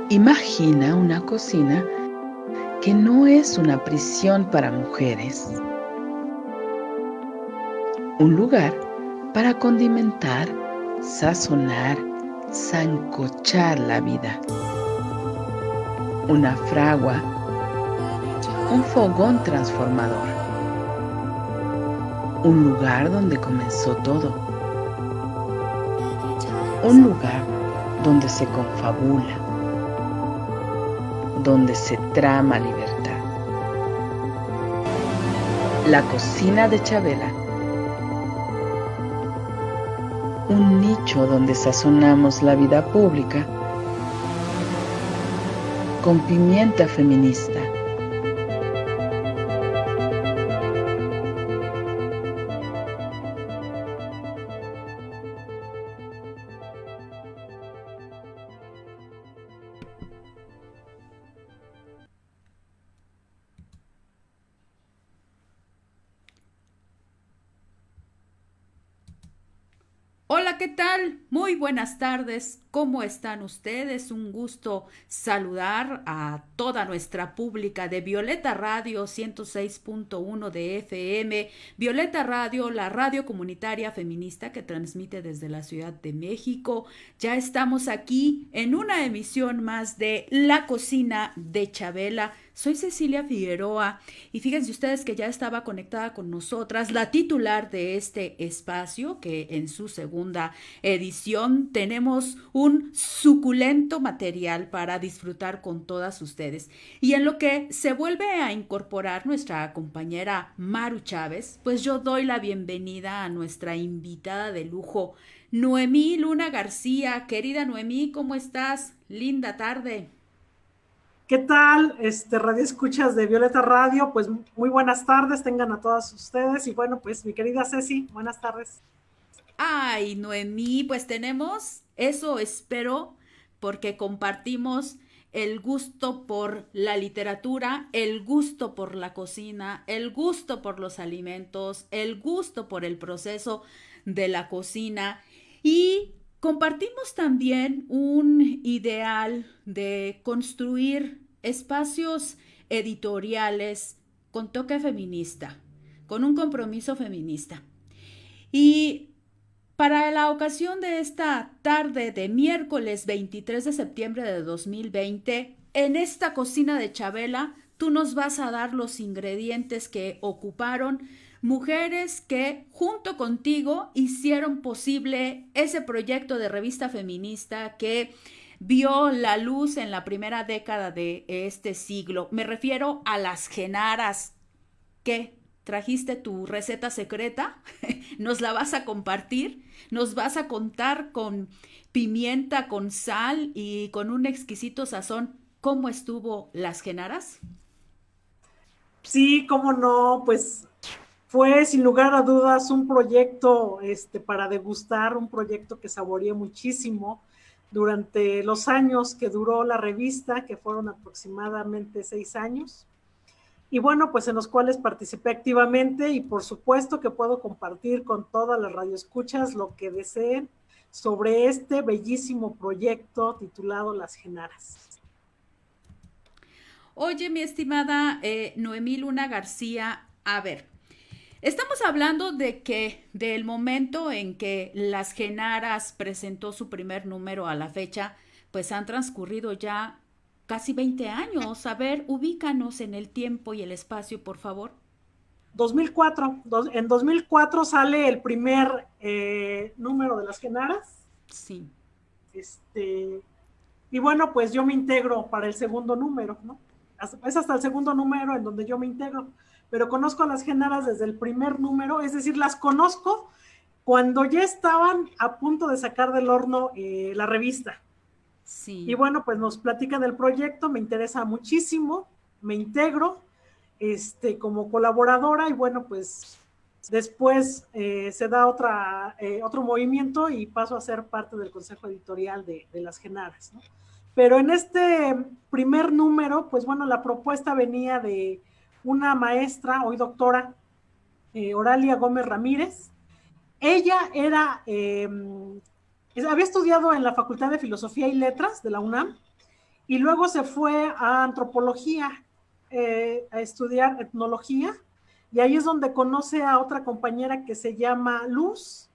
Imagina una cocina que no es una prisión para mujeres, un lugar para condimentar, sazonar, sancochar la vida. Una fragua, un fogón transformador, un lugar donde comenzó todo, un lugar donde se confabula, donde se trama libertad. La cocina de Chabela, un nicho donde sazonamos la vida pública con pimienta feminista. Hola, ¿qué tal? Muy buenas tardes. ¿Cómo están ustedes? Un gusto saludar a toda nuestra pública de Violeta Radio 106.1 de FM. Violeta Radio, la radio comunitaria feminista que transmite desde la Ciudad de México. Ya estamos aquí en una emisión más de La Cocina de Chabela. Soy Cecilia Figueroa y fíjense ustedes que ya estaba conectada con nosotras la titular de este espacio, que en su segunda edición tenemos un suculento material para disfrutar con todas ustedes. Y en lo que se vuelve a incorporar nuestra compañera Maru Chávez, pues yo doy la bienvenida a nuestra invitada de lujo, Noemí Luna García. Querida Noemí, ¿cómo estás? Linda tarde. ¿Qué tal, radio escuchas de Violeta Radio? Pues muy buenas tardes, tengan a todas ustedes. Y bueno, pues mi querida Ceci, buenas tardes. Ay, Noemí, pues tenemos, eso espero, porque compartimos el gusto por la literatura, el gusto por la cocina, el gusto por los alimentos, el gusto por el proceso de la cocina y compartimos también un ideal de construir espacios editoriales con toque feminista, con un compromiso feminista. Y para la ocasión de esta tarde de miércoles 23 de septiembre de 2020, en esta cocina de Chabela, tú nos vas a dar los ingredientes que ocuparon mujeres que junto contigo hicieron posible ese proyecto de revista feminista que vio la luz en la primera década de este siglo. Me refiero a las Genaras. ¿Qué? ¿Trajiste tu receta secreta? ¿Nos la vas a compartir? ¿Nos vas a contar con pimienta, con sal y con un exquisito sazón cómo estuvo las Genaras? Sí, cómo no, pues fue sin lugar a dudas un proyecto para degustar, un proyecto que saboreé muchísimo durante los años que duró la revista, que fueron aproximadamente 6 años. Y bueno, pues en los cuales participé activamente y por supuesto que puedo compartir con todas las radioescuchas lo que deseen sobre este bellísimo proyecto titulado Las Genaras. Oye, mi estimada Noemí Luna García, a ver, estamos hablando de que del momento en que Las Genaras presentó su primer número a la fecha, pues han transcurrido ya casi 20 años. A ver, ubícanos en el tiempo y el espacio, por favor. 2004, en 2004 sale el primer número de Las Genaras. Sí. Este, y bueno, pues yo me integro para el segundo número, ¿no? Es hasta el segundo número en donde yo me integro, pero conozco a Las Genaras desde el primer número, es decir, las conozco cuando ya estaban a punto de sacar del horno la revista. Y Sí. bueno, pues nos platican del proyecto, me interesa muchísimo, me integro como colaboradora y bueno, pues después se da otro movimiento y paso a ser parte del consejo editorial de Las Genaras, ¿no? Pero en este primer número, pues bueno, la propuesta venía de una maestra, hoy doctora, Oralia Gómez Ramírez. Ella había estudiado en la Facultad de Filosofía y Letras de la UNAM y luego se fue a antropología, a estudiar etnología, y ahí es donde conoce a otra compañera que se llama Luz,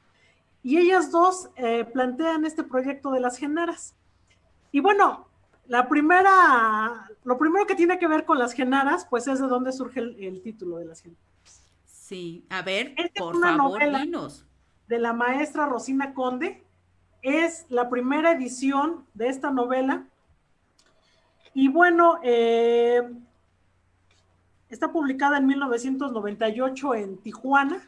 y ellas dos plantean este proyecto de las genaras. Y bueno, lo primero que tiene que ver con las genaras, pues es de dónde surge el título de las genaras. Sí, a ver, Esta es por una favor, novela dinos. de la maestra Rosina Conde, es la primera edición de esta novela, y bueno, está publicada en 1998 en Tijuana,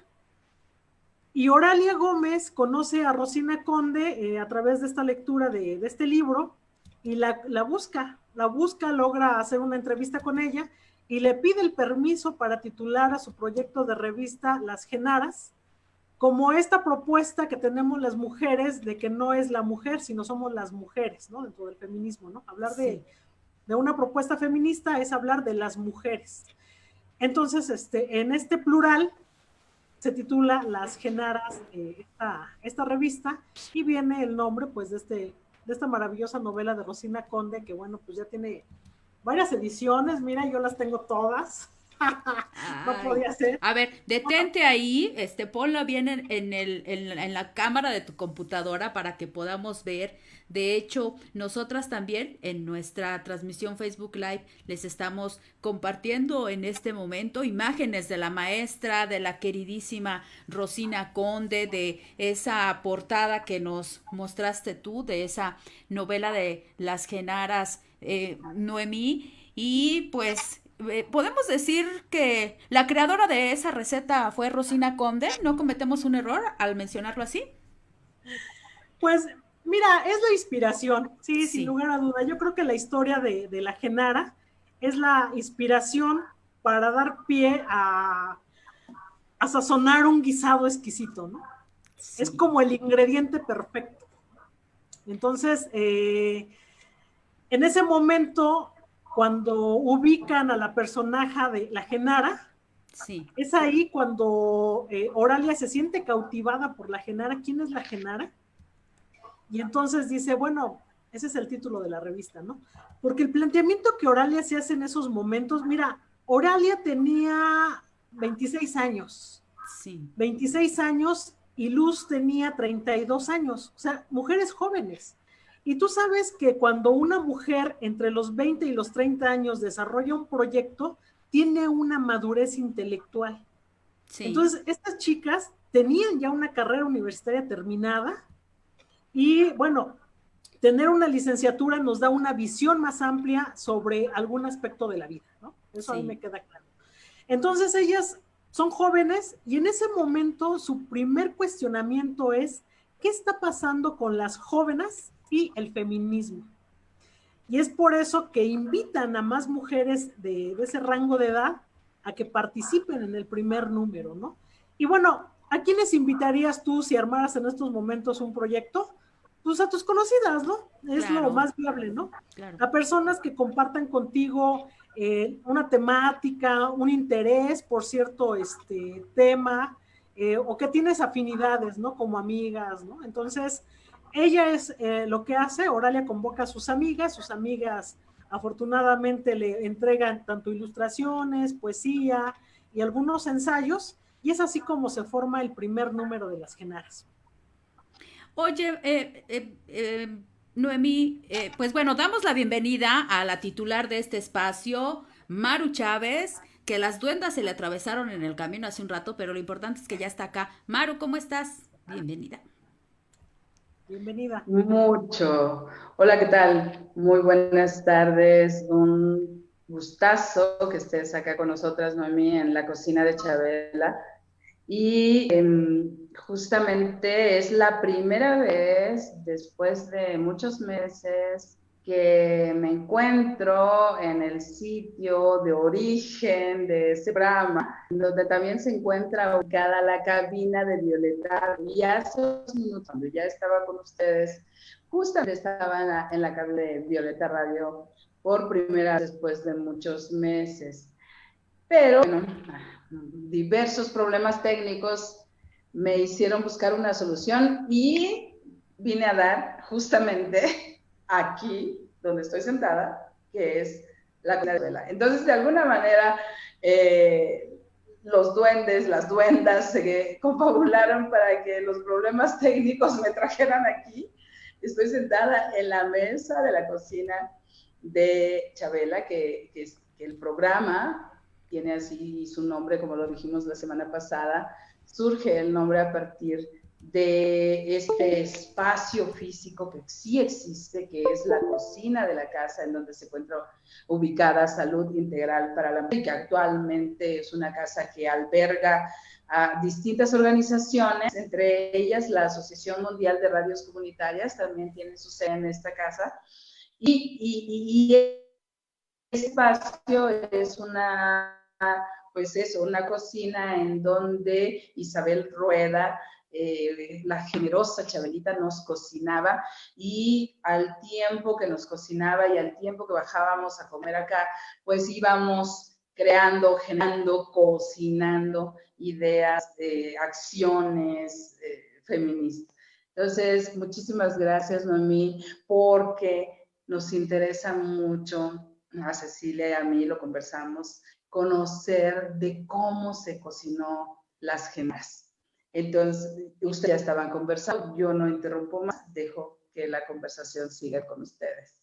y Oralia Gómez conoce a Rosina Conde a través de esta lectura de este libro, y la busca, logra hacer una entrevista con ella, y le pide el permiso para titular a su proyecto de revista Las Genaras, como esta propuesta que tenemos las mujeres de que no es la mujer, sino somos las mujeres, ¿no? Dentro del feminismo, ¿no? Hablar Sí. de una propuesta feminista es hablar de las mujeres. Entonces, en este plural se titula Las Genaras, esta revista, y viene el nombre, pues, de esta maravillosa novela de Rosina Conde, que, bueno, pues ya tiene varias ediciones, mira, yo las tengo todas. No Ay. podía ser. A ver, detente ahí, ponlo bien en la cámara de tu computadora para que podamos ver. De hecho, nosotras también en nuestra transmisión Facebook Live les estamos compartiendo en este momento imágenes de la maestra, de la queridísima Rosina Conde, de esa portada que nos mostraste tú, de esa novela de Las Genaras, Noemí, y pues podemos decir que la creadora de esa receta fue Rosina Conde. ¿No cometemos un error al mencionarlo así? Pues mira, es la inspiración, sí, sin Sí. lugar a duda. Yo creo que la historia de la Genara es la inspiración para dar pie a sazonar un guisado exquisito, ¿no? Es Sí. como el ingrediente perfecto. Entonces, en ese momento, cuando ubican a la personaje de la Genara, Sí. es ahí cuando Oralia se siente cautivada por la Genara. ¿Quién es la Genara? Y entonces dice, bueno, ese es el título de la revista, ¿no? Porque el planteamiento que Oralia se hace en esos momentos, mira, Oralia tenía 26 años, Sí. 26 años y Luz tenía 32 años, o sea, mujeres jóvenes. Y tú sabes que cuando una mujer entre los 20 y los 30 años desarrolla un proyecto, tiene una madurez intelectual. Sí. Entonces, estas chicas tenían ya una carrera universitaria terminada, y bueno, tener una licenciatura nos da una visión más amplia sobre algún aspecto de la vida, ¿no? Eso a mí Sí. me queda claro. Entonces ellas son jóvenes y en ese momento su primer cuestionamiento es, ¿qué está pasando con las jóvenes y el feminismo? Y es por eso que invitan a más mujeres de ese rango de edad a que participen en el primer número, ¿no? Y bueno, ¿a quiénes invitarías tú si armaras en estos momentos un proyecto? Pues a tus conocidas, ¿no? Es lo Claro. más viable, ¿no? Claro. A personas que compartan contigo una temática, un interés por cierto tema, o que tienes afinidades, ¿no? Como amigas, ¿no? Entonces, ella es lo que hace. Oralia convoca a sus amigas afortunadamente le entregan tanto ilustraciones, poesía y algunos ensayos, y es así como se forma el primer número de Las Genaras. Oye, Noemí, pues bueno, damos la bienvenida a la titular de este espacio, Maru Chávez, que las duendas se le atravesaron en el camino hace un rato, pero lo importante es que ya está acá. Maru, ¿cómo estás? Bienvenida. Bienvenida. Mucho. Hola, ¿qué tal? Muy buenas tardes. Un gustazo que estés acá con nosotras, Noemí, en la cocina de Chabela. Y justamente es la primera vez, después de muchos meses, que me encuentro en el sitio de origen de este programa, donde también se encuentra ubicada la cabina de Violeta. Y hace unos minutos, cuando ya estaba con ustedes, justamente estaba en la cabina de Violeta Radio por primera vez después de muchos meses. Pero, bueno, diversos problemas técnicos me hicieron buscar una solución y vine a dar justamente aquí donde estoy sentada, que es la cocina de Chabela. Entonces, de alguna manera, los duendes, las duendas se confabularon para que los problemas técnicos me trajeran aquí. Estoy sentada en la mesa de la cocina de Chabela, que el programa tiene así su nombre, como lo dijimos la semana pasada. Surge el nombre a partir de este espacio físico que sí existe, que es la cocina de la casa, en donde se encuentra ubicada Salud Integral para la Mujer, que actualmente es una casa que alberga a distintas organizaciones, entre ellas la Asociación Mundial de Radios Comunitarias, también tiene su sede en esta casa, y este espacio es una, pues eso, una cocina en donde Isabel Rueda, la generosa Chabelita, nos cocinaba, y al tiempo que nos cocinaba y al tiempo que bajábamos a comer acá, pues íbamos creando, generando, cocinando ideas, acciones feministas. Entonces, muchísimas gracias, Noemí, porque nos interesa mucho, a Cecilia y a mí lo conversamos, conocer de cómo se cocinó las gemas. Entonces, ustedes ya estaban conversando, yo no interrumpo más, dejo que la conversación siga con ustedes.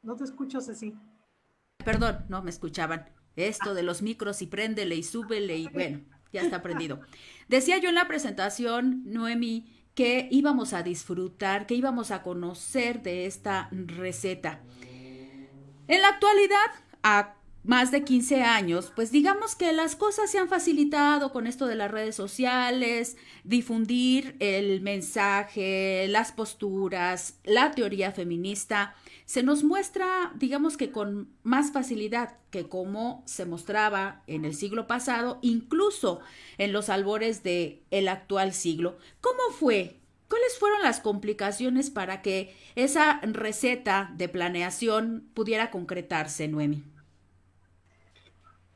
No te escucho, Ceci. Perdón, no me escuchaban. Esto de los micros y préndele y súbele y bueno, ya está prendido. Decía yo en la presentación, Noemí, que íbamos a disfrutar, que íbamos a conocer de esta receta. En la actualidad, a más de 15 años, pues digamos que las cosas se han facilitado con esto de las redes sociales, difundir el mensaje, las posturas, la teoría feminista, se nos muestra, digamos que con más facilidad que como se mostraba en el siglo pasado, incluso en los albores del actual siglo. ¿Cómo fue? ¿Cuáles fueron las complicaciones para que esa receta de planeación pudiera concretarse, Noemí?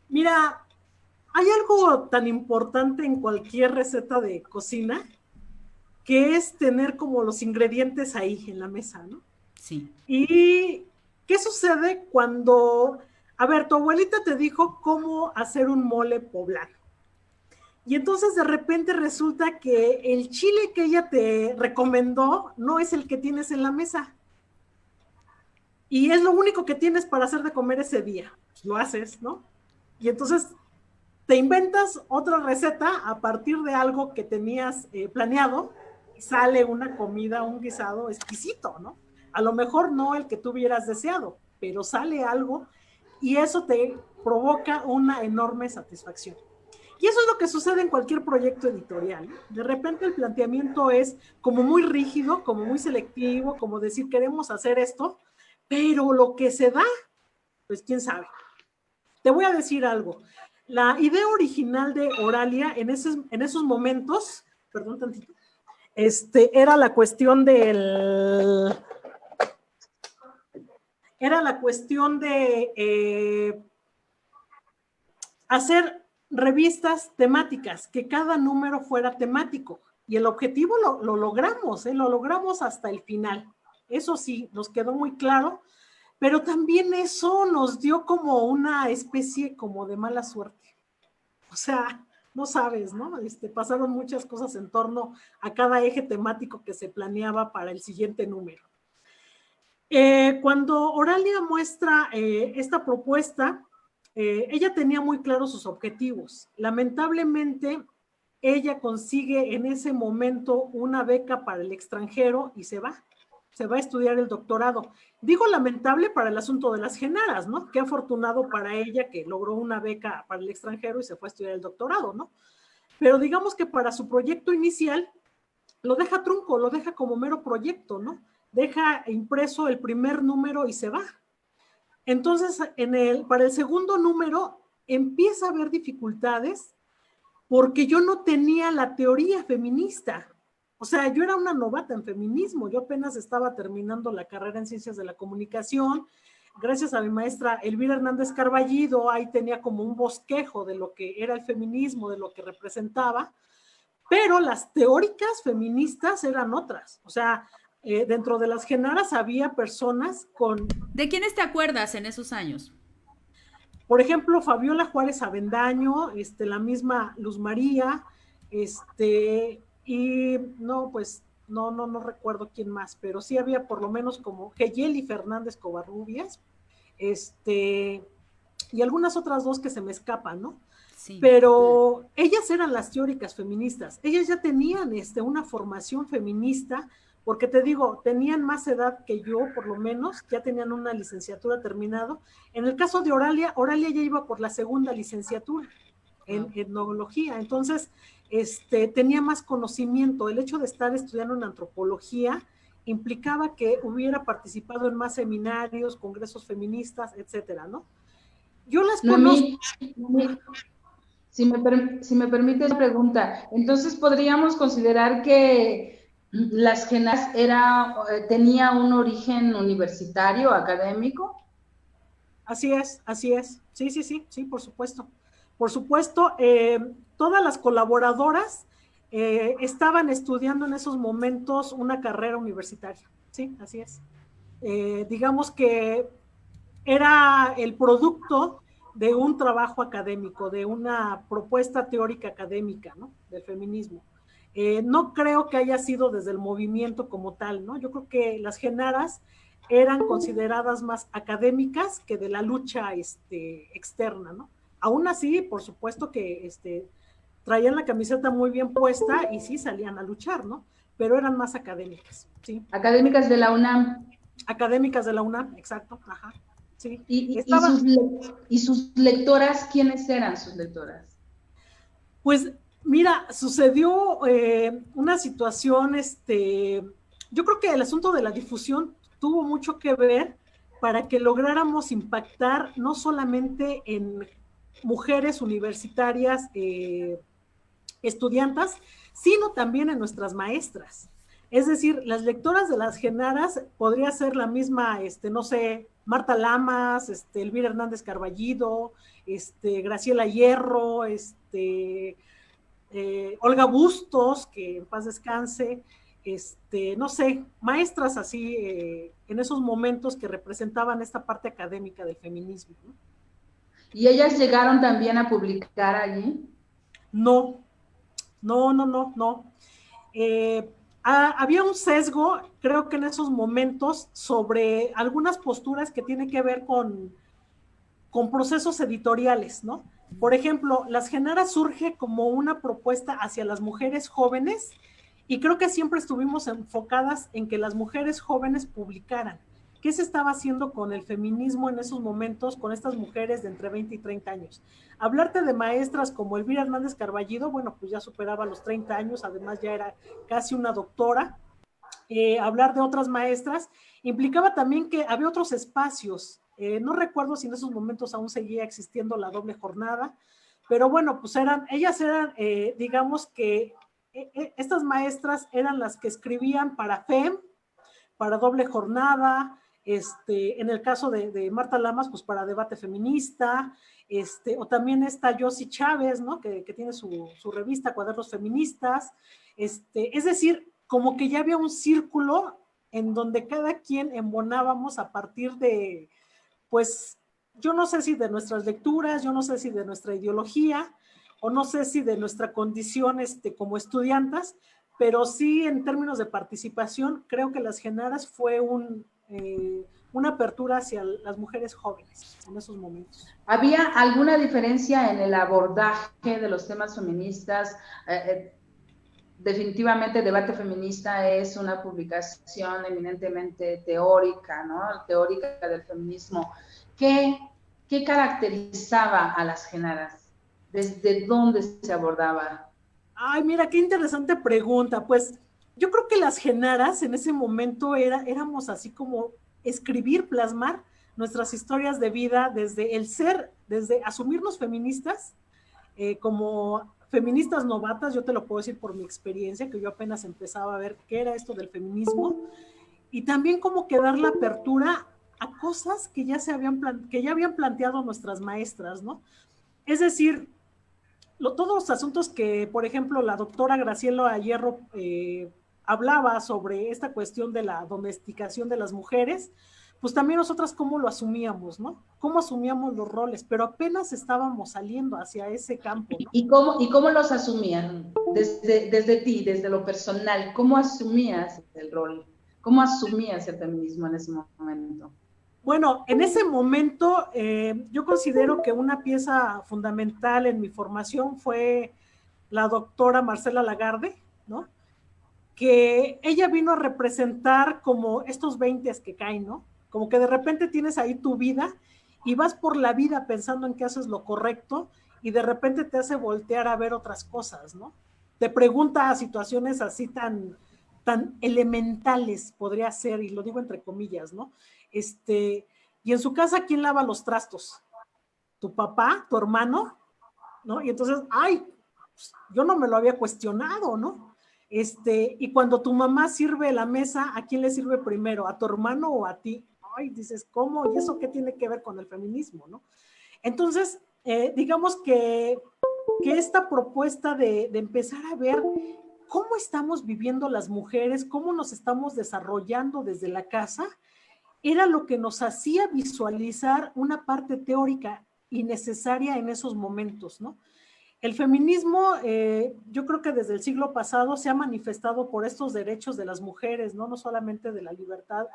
Mira, hay algo tan importante en cualquier receta de cocina que es tener como los ingredientes ahí en la mesa, ¿no? Sí. ¿Y qué sucede cuando, a ver, tu abuelita te dijo cómo hacer un mole poblano? Y entonces de repente resulta que el chile que ella te recomendó no es el que tienes en la mesa. Y es lo único que tienes para hacer de comer ese día. Pues lo haces, ¿no? Y entonces te inventas otra receta a partir de algo que tenías planeado y sale una comida, un guisado exquisito, ¿no? A lo mejor no el que tú hubieras deseado, pero sale algo y eso te provoca una enorme satisfacción. Y eso es lo que sucede en cualquier proyecto editorial. De repente el planteamiento es como muy rígido, como muy selectivo, como decir queremos hacer esto, pero lo que se da, pues quién sabe. Te voy a decir algo. La idea original de Oralia en esos momentos, perdón tantito, era la cuestión del... Era la cuestión de hacer revistas temáticas, que cada número fuera temático. Y el objetivo lo logramos, lo logramos hasta el final. Eso sí, nos quedó muy claro, pero también eso nos dio como una especie como de mala suerte. O sea, no sabes, ¿no? Pasaron muchas cosas en torno a cada eje temático que se planeaba para el siguiente número. Cuando Oralia muestra esta propuesta, ella tenía muy claros sus objetivos. Lamentablemente, ella consigue en ese momento una beca para el extranjero y se va a estudiar el doctorado. Digo lamentable para el asunto de las Genaras, ¿no? Qué afortunado para ella que logró una beca para el extranjero y se fue a estudiar el doctorado, ¿no? Pero digamos que para su proyecto inicial lo deja trunco, lo deja como mero proyecto, ¿no? Deja impreso el primer número y se va. Entonces, para el segundo número empieza a haber dificultades porque yo no tenía la teoría feminista. O sea, yo era una novata en feminismo, yo apenas estaba terminando la carrera en Ciencias de la Comunicación, gracias a mi maestra Elvira Hernández Carballido, ahí tenía como un bosquejo de lo que era el feminismo, de lo que representaba, pero las teóricas feministas eran otras. O sea, dentro de las genaras había personas con... ¿De quiénes te acuerdas en esos años? Por ejemplo, Fabiola Juárez Avendaño, la misma Luz María, y no, pues, no recuerdo quién más, pero sí había por lo menos como Geyeli Fernández Covarrubias, y algunas otras dos que se me escapan, ¿no? Sí. Pero ellas eran las teóricas feministas, ellas ya tenían una formación feminista, porque te digo, tenían más edad que yo, por lo menos, ya tenían una licenciatura terminado. En el caso de Oralia ya iba por la segunda licenciatura en etnología, entonces tenía más conocimiento. El hecho de estar estudiando en antropología implicaba que hubiera participado en más seminarios, congresos feministas, etcétera, ¿no? Yo las conozco. Si me permite la pregunta, entonces podríamos considerar que las genaras tenía un origen universitario, académico. Así es, sí, por supuesto. Por supuesto, todas las colaboradoras estaban estudiando en esos momentos una carrera universitaria, sí, así es. Digamos que era el producto de un trabajo académico, de una propuesta teórica académica, ¿no? Del feminismo. No creo que haya sido desde el movimiento como tal, ¿no? Yo creo que las genaras eran consideradas más académicas que de la lucha externa, ¿no? Aún así, por supuesto que traían la camiseta muy bien puesta y sí salían a luchar, ¿no? Pero eran más académicas, ¿sí? Académicas de la UNAM. Académicas de la UNAM, exacto, ajá. Sí. ¿Y sus lectoras, quiénes eran sus lectoras? Pues mira, sucedió una situación, yo creo que el asunto de la difusión tuvo mucho que ver para que lográramos impactar no solamente en mujeres universitarias, estudiantas, sino también en nuestras maestras. Es decir, las lectoras de las genaras podría ser la misma, no sé, Marta Lamas, Elvira Hernández Carballido, Graciela Hierro, Olga Bustos, que en paz descanse, no sé, maestras así en esos momentos que representaban esta parte académica del feminismo, ¿no? ¿Y ellas llegaron también a publicar allí? No. Había un sesgo, creo que en esos momentos, sobre algunas posturas que tienen que ver con procesos editoriales, ¿no? Por ejemplo, Las Genaras surge como una propuesta hacia las mujeres jóvenes y creo que siempre estuvimos enfocadas en que las mujeres jóvenes publicaran. ¿Qué se estaba haciendo con el feminismo en esos momentos, con estas mujeres de entre 20 y 30 años? Hablarte de maestras como Elvira Hernández Carballido, bueno, pues ya superaba los 30 años, además ya era casi una doctora. Hablar de otras maestras implicaba también que había otros espacios. No recuerdo si en esos momentos aún seguía existiendo la doble jornada, pero bueno, pues ellas eran, digamos que estas maestras eran las que escribían para FEM, para doble jornada, en el caso de Marta Lamas, pues para Debate Feminista, o también está Yossi Chávez, ¿no? Que tiene su revista Cuadernos Feministas, es decir, como que ya había un círculo en donde cada quien embonábamos a partir de, pues, yo no sé si de nuestras lecturas, yo no sé si de nuestra ideología, o no sé si de nuestra condición como estudiantas, pero sí en términos de participación, creo que Las Genaras fue una apertura hacia las mujeres jóvenes en esos momentos. ¿Había alguna diferencia en el abordaje de los temas feministas? Definitivamente Debate Feminista es una publicación eminentemente teórica, ¿no? Teórica del feminismo. ¿Qué caracterizaba a Las Genaras? ¿Desde dónde se abordaba? Ay, mira, qué interesante pregunta. Pues yo creo que Las Genaras en ese momento éramos así como escribir, plasmar nuestras historias de vida desde el ser, desde asumirnos feministas, como feministas novatas, yo te lo puedo decir por mi experiencia, que yo apenas empezaba a ver qué era esto del feminismo, y también como que dar la apertura a cosas que ya habían planteado nuestras maestras, ¿no? Es decir, todos los asuntos que, por ejemplo, la doctora Graciela Hierro hablaba sobre esta cuestión de la domesticación de las mujeres, pues también nosotras cómo lo asumíamos, ¿no? Cómo asumíamos los roles, pero apenas estábamos saliendo hacia ese campo, ¿no? ¿Y cómo los asumían? Desde ti, desde lo personal, ¿cómo asumías el rol? ¿Cómo asumías el feminismo en ese momento? Bueno, en ese momento yo considero que una pieza fundamental en mi formación fue la doctora Marcela Lagarde, ¿no? Que ella vino a representar como estos 20 que caen, ¿no? Como que de repente tienes ahí tu vida y vas por la vida pensando en que haces lo correcto y de repente te hace voltear a ver otras cosas, ¿no? Te pregunta a situaciones así tan elementales, podría ser, y lo digo entre comillas, ¿no? Y en su casa, ¿quién lava los trastos? ¿Tu papá? ¿Tu hermano? ¿No? Y entonces, ay, pues, yo no me lo había cuestionado, ¿no? Y cuando tu mamá sirve la mesa, ¿a quién le sirve primero? ¿A tu hermano o a ti? Ay, dices, ¿cómo? ¿Y eso qué tiene que ver con el feminismo, no? Entonces, digamos que esta propuesta de empezar a ver cómo estamos viviendo las mujeres, cómo nos estamos desarrollando desde la casa, era lo que nos hacía visualizar una parte teórica y necesaria en esos momentos, ¿no? El feminismo, yo creo que desde el siglo pasado se ha manifestado por estos derechos de las mujeres, ¿no? No solamente de la libertad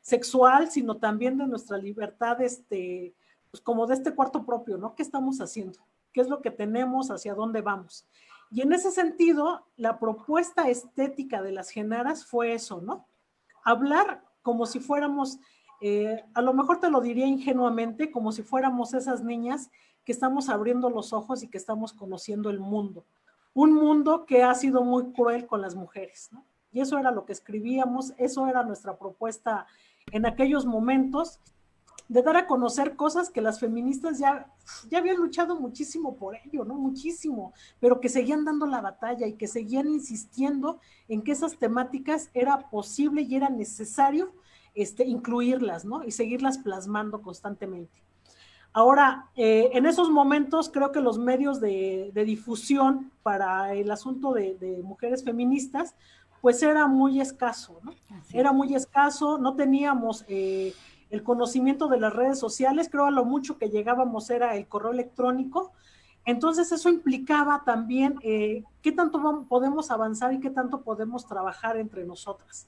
sexual, sino también de nuestra libertad, pues como de este cuarto propio, ¿no? ¿Qué estamos haciendo? ¿Qué es lo que tenemos? ¿Hacia dónde vamos? Y en ese sentido, la propuesta estética de las Genaras fue eso, ¿no? Hablar como si fuéramos, a lo mejor te lo diría ingenuamente, como si fuéramos esas niñas que estamos abriendo los ojos y que estamos conociendo el mundo. Un mundo que ha sido muy cruel con las mujeres, ¿no? Y eso era lo que escribíamos, eso era nuestra propuesta en aquellos momentos, de dar a conocer cosas que las feministas ya habían luchado muchísimo por ello, ¿no? Muchísimo, pero que seguían dando la batalla y que seguían insistiendo en que esas temáticas era posible y era necesario incluirlas, ¿no? Y seguirlas plasmando constantemente. Ahora, en esos momentos creo que los medios de difusión para el asunto de mujeres feministas, pues era muy escaso, ¿no? Era muy escaso, no teníamos el conocimiento de las redes sociales, creo a lo mucho que llegábamos era el correo electrónico, entonces eso implicaba también qué tanto podemos avanzar y qué tanto podemos trabajar entre nosotras.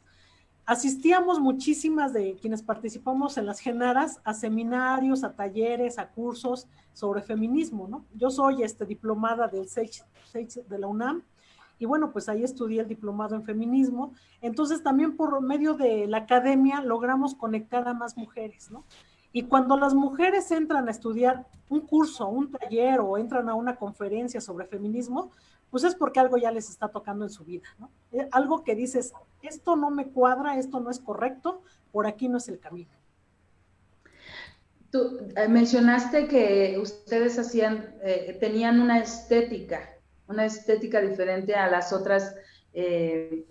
Asistíamos muchísimas de quienes participamos en las Genaras a seminarios, a talleres, a cursos sobre feminismo, ¿no? Yo soy diplomada del SEICH de la UNAM y bueno, pues ahí estudié el diplomado en feminismo, entonces también por medio de la academia logramos conectar a más mujeres, ¿no? Y cuando las mujeres entran a estudiar un curso, un taller o entran a una conferencia sobre feminismo, pues es porque algo ya les está tocando en su vida, ¿no? Algo que dices, esto no me cuadra, esto no es correcto, por aquí no es el camino. Tú mencionaste que ustedes tenían una estética diferente a las otras,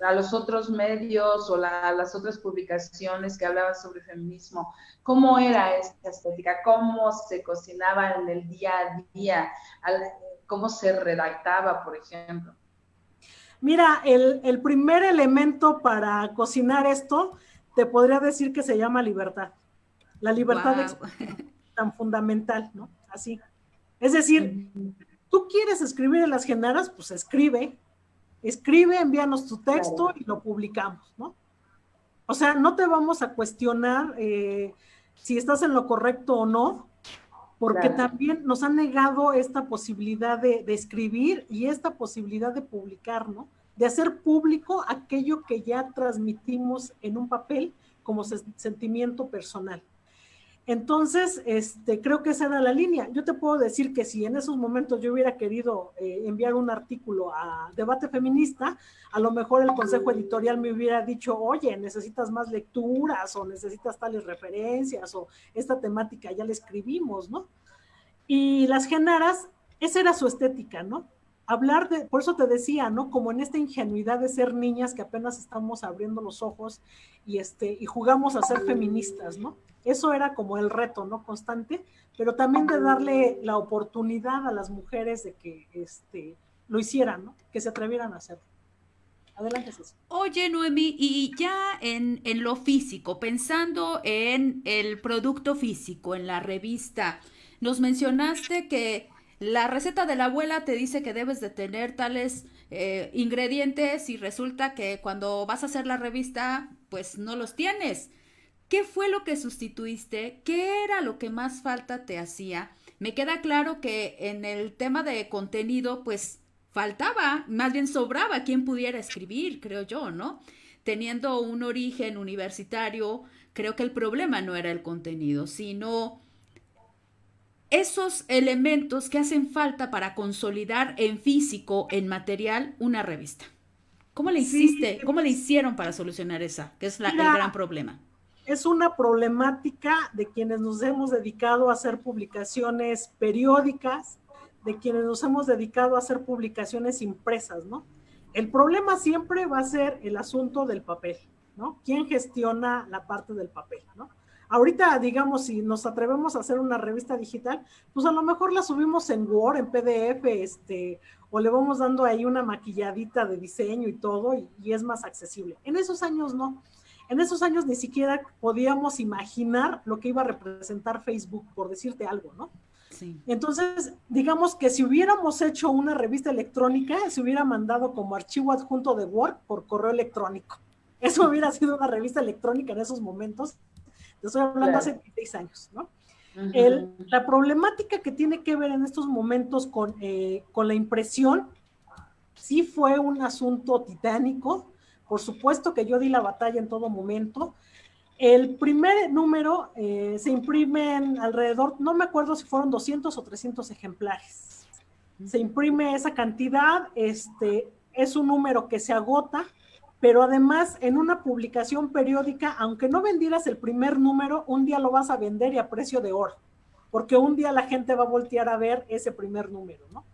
a los otros medios o a las otras publicaciones que hablaban sobre feminismo. ¿Cómo era esta estética? ¿Cómo se cocinaba en el día a día? ¿Cómo se redactaba, por ejemplo? Mira, el primer elemento para cocinar esto, te podría decir que se llama libertad. La libertad es tan fundamental, ¿no? Así. Es decir, tú quieres escribir en las Genaras, pues escribe, envíanos tu texto y lo publicamos, ¿no? O sea, no te vamos a cuestionar si estás en lo correcto o no, porque también nos han negado esta posibilidad de escribir y esta posibilidad de publicar, ¿no? De hacer público aquello que ya transmitimos en un papel como sentimiento personal. Entonces, creo que esa era la línea. Yo te puedo decir que si en esos momentos yo hubiera querido enviar un artículo a Debate Feminista, a lo mejor el consejo editorial me hubiera dicho, oye, necesitas más lecturas o necesitas tales referencias o esta temática ya la escribimos, ¿no? Y las Genaras, esa era su estética, ¿no? hablar de, por eso te decía, ¿no? Como en esta ingenuidad de ser niñas que apenas estamos abriendo los ojos y jugamos a ser feministas, ¿no? Eso era como el reto, ¿no? Constante, pero también de darle la oportunidad a las mujeres de que lo hicieran, ¿no? Que se atrevieran a hacerlo. Adelante, Ceci. Oye, Noemí, y ya en lo físico, pensando en el producto físico, en la revista, nos mencionaste que la receta de la abuela te dice que debes de tener tales ingredientes y resulta que cuando vas a hacer la revista, pues no los tienes. ¿Qué fue lo que sustituiste? ¿Qué era lo que más falta te hacía? Me queda claro que en el tema de contenido, pues faltaba, más bien sobraba quien pudiera escribir, creo yo, ¿no? Teniendo un origen universitario, creo que el problema no era el contenido, sino esos elementos que hacen falta para consolidar en físico, en material, una revista. ¿Cómo le Sí, hiciste? ¿Cómo le hicieron para solucionar esa, que es el gran mira, problema? es una problemática de quienes nos hemos dedicado a hacer publicaciones periódicas, de quienes nos hemos dedicado a hacer publicaciones impresas, ¿no? El problema siempre va a ser el asunto del papel, ¿no? ¿Quién gestiona la parte del papel, ¿no? Ahorita, digamos, si nos atrevemos a hacer una revista digital, pues a lo mejor la subimos en Word, en PDF, o le vamos dando ahí una maquilladita de diseño y todo, y es más accesible. En esos años no. En esos años ni siquiera podíamos imaginar lo que iba a representar Facebook, por decirte algo, ¿no? Sí. Entonces, digamos que si hubiéramos hecho una revista electrónica, se hubiera mandado como archivo adjunto de Word por correo electrónico. Eso hubiera sido una revista electrónica en esos momentos. Te estoy hablando Claro. hace 16 años, ¿no? Ujú. La problemática que tiene que ver en estos momentos con la impresión, sí fue un asunto titánico. Por supuesto que yo di la batalla en todo momento. El primer número se imprimen alrededor, no me acuerdo si fueron 200 o 300 ejemplares. Se imprime esa cantidad, es un número que se agota, pero además en una publicación periódica, aunque no vendieras el primer número, un día lo vas a vender y a precio de oro, porque un día la gente va a voltear a ver ese primer número, ¿no?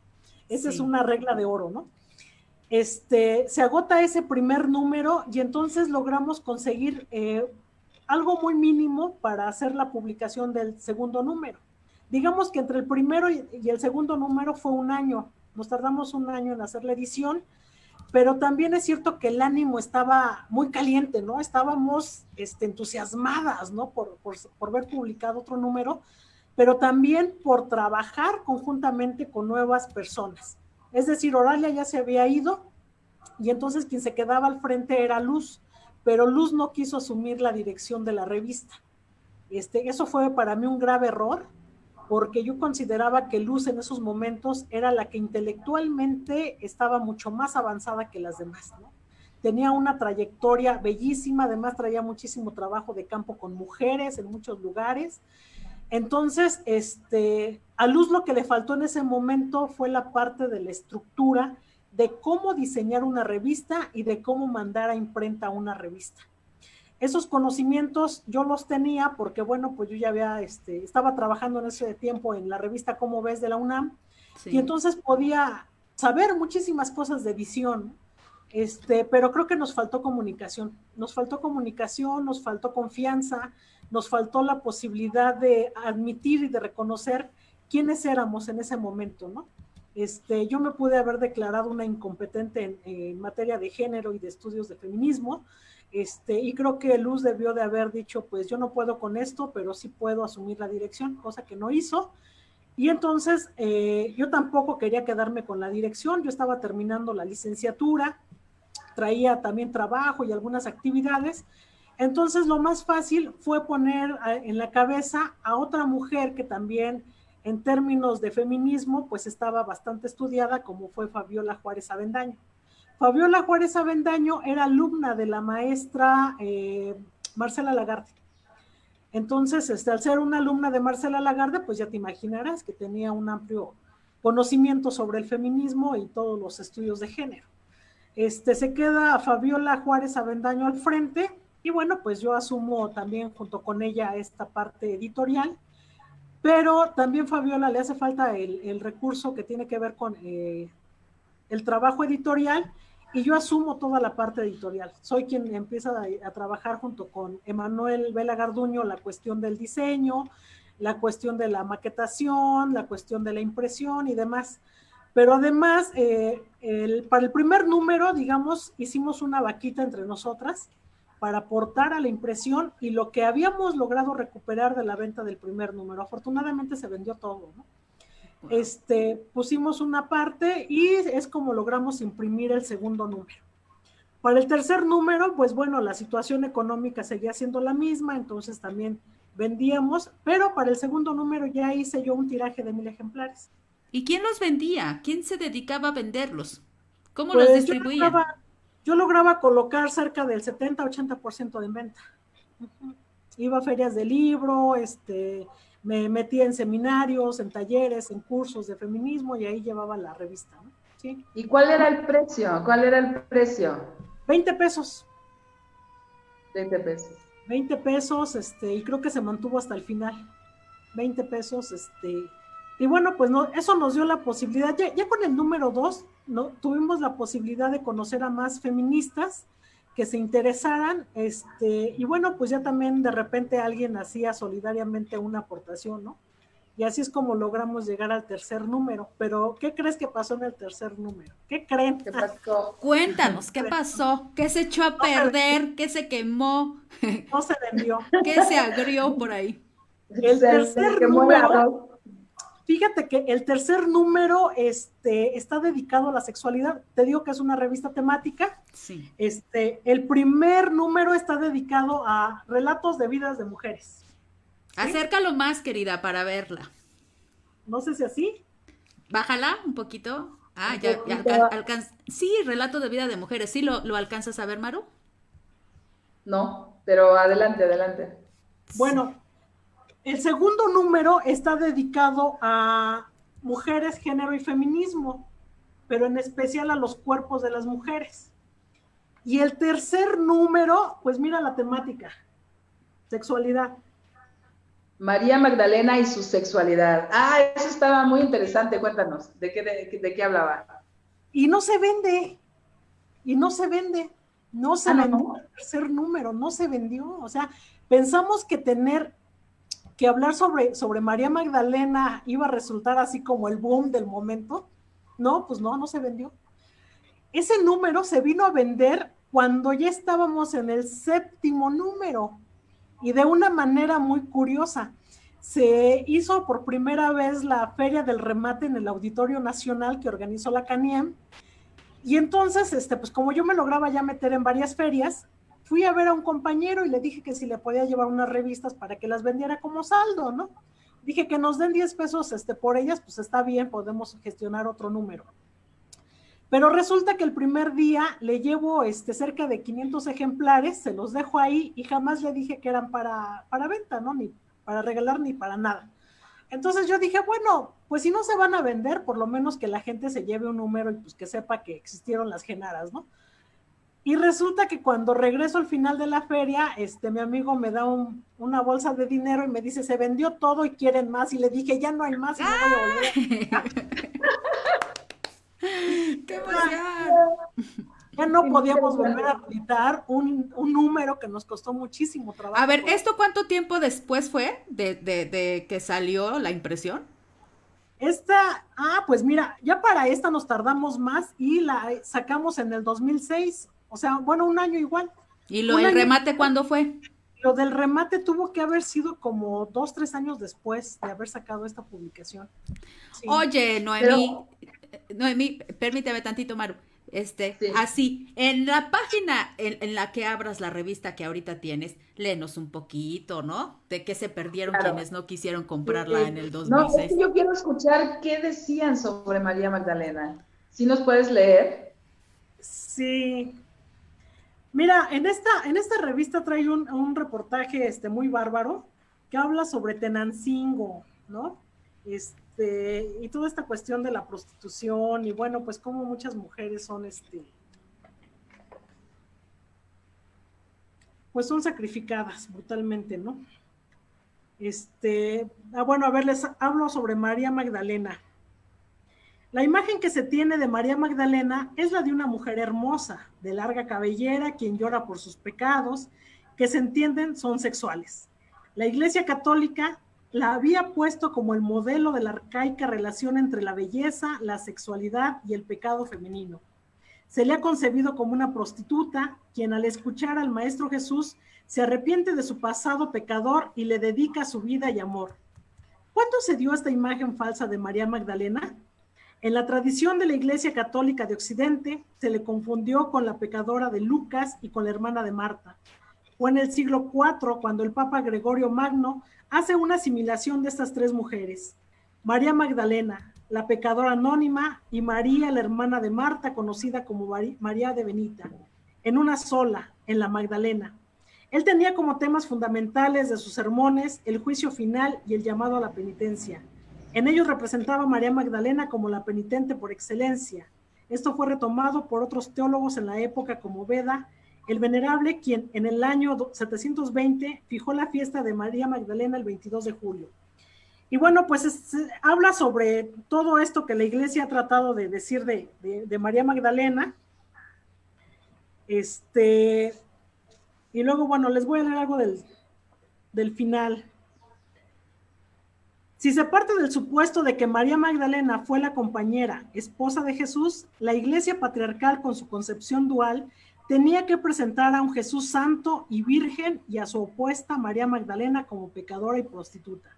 Esa es Sí. una regla de oro, ¿no? Se agota ese primer número y entonces logramos conseguir algo muy mínimo para hacer la publicación del segundo número. Digamos que entre el primero y el segundo número fue un año, nos tardamos un año en hacer la edición, pero también es cierto que el ánimo estaba muy caliente, ¿no? Estábamos entusiasmadas, ¿no? Por ver publicado otro número, pero también por trabajar conjuntamente con nuevas personas. Es decir, Oralia ya se había ido y entonces quien se quedaba al frente era Luz, pero Luz no quiso asumir la dirección de la revista. Eso fue para mí un grave error, porque yo consideraba que Luz en esos momentos era la que intelectualmente estaba mucho más avanzada que las demás, ¿no? Tenía una trayectoria bellísima, además traía muchísimo trabajo de campo con mujeres en muchos lugares. Entonces, a Luz lo que le faltó en ese momento fue la parte de la estructura, de cómo diseñar una revista y de cómo mandar a imprenta una revista. Esos conocimientos yo los tenía porque, bueno, pues yo ya estaba trabajando en ese tiempo en la revista Cómo Ves de la UNAM, y Sí. entonces podía saber muchísimas cosas de edición, pero creo que nos faltó comunicación, nos faltó confianza, nos faltó la posibilidad de admitir y de reconocer quiénes éramos en ese momento, ¿no? Yo me pude haber declarado una incompetente en materia de género y de estudios de feminismo, y creo que Luz debió de haber dicho, pues yo no puedo con esto, pero sí puedo asumir la dirección, cosa que no hizo. Y entonces yo tampoco quería quedarme con la dirección, yo estaba terminando la licenciatura, traía también trabajo y algunas actividades. Entonces lo más fácil fue poner en la cabeza a otra mujer que también en términos de feminismo pues estaba bastante estudiada, como fue Fabiola Juárez Avendaño. Fabiola Juárez Avendaño era alumna de la maestra Marcela Lagarde. Entonces, al ser una alumna de Marcela Lagarde, pues ya te imaginarás que tenía un amplio conocimiento sobre el feminismo y todos los estudios de género. Se queda Fabiola Juárez Avendaño al frente y bueno, pues yo asumo también junto con ella esta parte editorial, pero también Fabiola le hace falta el recurso que tiene que ver el trabajo editorial y yo asumo toda la parte editorial. Soy quien empieza a trabajar junto con Emanuel Vela Garduño la cuestión del diseño, la cuestión de la maquetación, la cuestión de la impresión y demás. Pero además, para el primer número, digamos, hicimos una vaquita entre nosotras para aportar a la impresión y lo que habíamos logrado recuperar de la venta del primer número. Afortunadamente se vendió todo, ¿no? Pusimos una parte y es como logramos imprimir el segundo número. Para el tercer número, pues bueno, la situación económica seguía siendo la misma, entonces también vendíamos, pero para el segundo número ya hice yo un tiraje de 1000 ejemplares. ¿Y quién los vendía? ¿Quién se dedicaba a venderlos? ¿Cómo los Pues distribuían? yo lograba colocar cerca del 70-80% de venta. Iba a ferias de libro, me metía en seminarios, en talleres, en cursos de feminismo y ahí llevaba la revista, ¿no? ¿Sí? ¿Y cuál era el precio? ¿Cuál era el precio? 20 pesos. 20 pesos. 20 pesos, y creo que se mantuvo hasta el final. 20 pesos, y bueno, pues no, eso nos dio la posibilidad, ya con el número 2, ¿no? Tuvimos la posibilidad de conocer a más feministas que se interesaran, y bueno, pues ya también de repente alguien hacía solidariamente una aportación, ¿no? Y así es como logramos llegar al tercer número. Pero, ¿qué crees que pasó en el tercer número? ¿Qué creen? ¿Qué pasó? Cuéntanos, ¿qué pasó? ¿Qué se echó a perder? ¿Qué se quemó? No se vendió. ¿Qué se agrió por ahí? El tercer número, fíjate que el tercer número está dedicado a la sexualidad. Te digo que es una revista temática. Sí. El primer número está dedicado a relatos de vidas de mujeres. ¿Sí? Acércalo más, querida, para verla. No sé si así. Bájala un poquito. Ah, ya alcanza. Sí, relato de vida de mujeres. ¿Sí lo alcanzas a ver, Maru? No, pero adelante, adelante. Bueno, el segundo número está dedicado a mujeres, género y feminismo, pero en especial a los cuerpos de las mujeres. Y el tercer número, pues mira la temática, sexualidad. María Magdalena y su sexualidad. Ah, eso estaba muy interesante. Cuéntanos, ¿de qué hablaba? Y no se vende, no se vendió el tercer número, no se vendió. O sea, pensamos que hablar sobre María Magdalena iba a resultar así como el boom del momento. No, pues no se vendió. Ese número se vino a vender cuando ya estábamos en el séptimo número. Y de una manera muy curiosa, se hizo por primera vez la Feria del Remate en el Auditorio Nacional que organizó la CANIEM, y entonces, pues como yo me lograba ya meter en varias ferias, fui a ver a un compañero y le dije que si le podía llevar unas revistas para que las vendiera como saldo, ¿no? Dije que nos den 10 pesos por ellas, pues está bien, podemos gestionar otro número. Pero resulta que el primer día le llevo cerca de 500 ejemplares, se los dejo ahí y jamás le dije que eran para venta, ¿no? Ni para regalar ni para nada. Entonces yo dije, bueno, pues si no se van a vender, por lo menos que la gente se lleve un número y pues que sepa que existieron las Genaras, ¿no? Y resulta que cuando regreso al final de la feria, mi amigo me da una bolsa de dinero y me dice, se vendió todo y quieren más. Y le dije, ya no hay más y no voy a volver. ¡Qué emoción! Ya no podíamos volver a editar un número que nos costó muchísimo trabajo. A ver, ¿esto cuánto tiempo después fue de que salió la impresión? Pues mira, ya para esta nos tardamos más y la sacamos en el 2006, o sea, bueno, un año igual. ¿Y el remate cuándo fue? Lo del remate tuvo que haber sido como 2-3 años después de haber sacado esta publicación. Sí. Oye, Noemí, permíteme tantito, Maru. Sí. Así, en la página en la que abras la revista que ahorita tienes, léenos un poquito, ¿no? De qué se perdieron quienes no quisieron comprarla en el 2006. No, es que yo quiero escuchar qué decían sobre María Magdalena. ¿Sí nos puedes leer? Sí. Mira, en esta revista trae un reportaje muy bárbaro que habla sobre Tenancingo, ¿no? Y toda esta cuestión de la prostitución y bueno, pues como muchas mujeres son pues son sacrificadas brutalmente, ¿no? Bueno, a ver, les hablo sobre María Magdalena. La imagen que se tiene de María Magdalena es la de una mujer hermosa, de larga cabellera, quien llora por sus pecados, que se entienden son sexuales. La Iglesia Católica la había puesto como el modelo de la arcaica relación entre la belleza, la sexualidad y el pecado femenino. Se le ha concebido como una prostituta, quien al escuchar al Maestro Jesús se arrepiente de su pasado pecador y le dedica su vida y amor. ¿Cuándo se dio esta imagen falsa de María Magdalena? En la tradición de la Iglesia Católica de Occidente, se le confundió con la pecadora de Lucas y con la hermana de Marta. Fue en el siglo IV cuando el Papa Gregorio Magno hace una asimilación de estas tres mujeres. María Magdalena, la pecadora anónima, y María, la hermana de Marta, conocida como María de Benita, en una sola, en la Magdalena. Él tenía como temas fundamentales de sus sermones el juicio final y el llamado a la penitencia. En ellos representaba a María Magdalena como la penitente por excelencia. Esto fue retomado por otros teólogos en la época como Beda, el Venerable, quien en el año 720 fijó la fiesta de María Magdalena el 22 de julio. Y bueno, pues habla sobre todo esto que la Iglesia ha tratado de decir de María Magdalena. Y luego, bueno, les voy a leer algo del final. Si se parte del supuesto de que María Magdalena fue la compañera, esposa de Jesús, la Iglesia patriarcal con su concepción dual tenía que presentar a un Jesús santo y virgen y a su opuesta María Magdalena como pecadora y prostituta.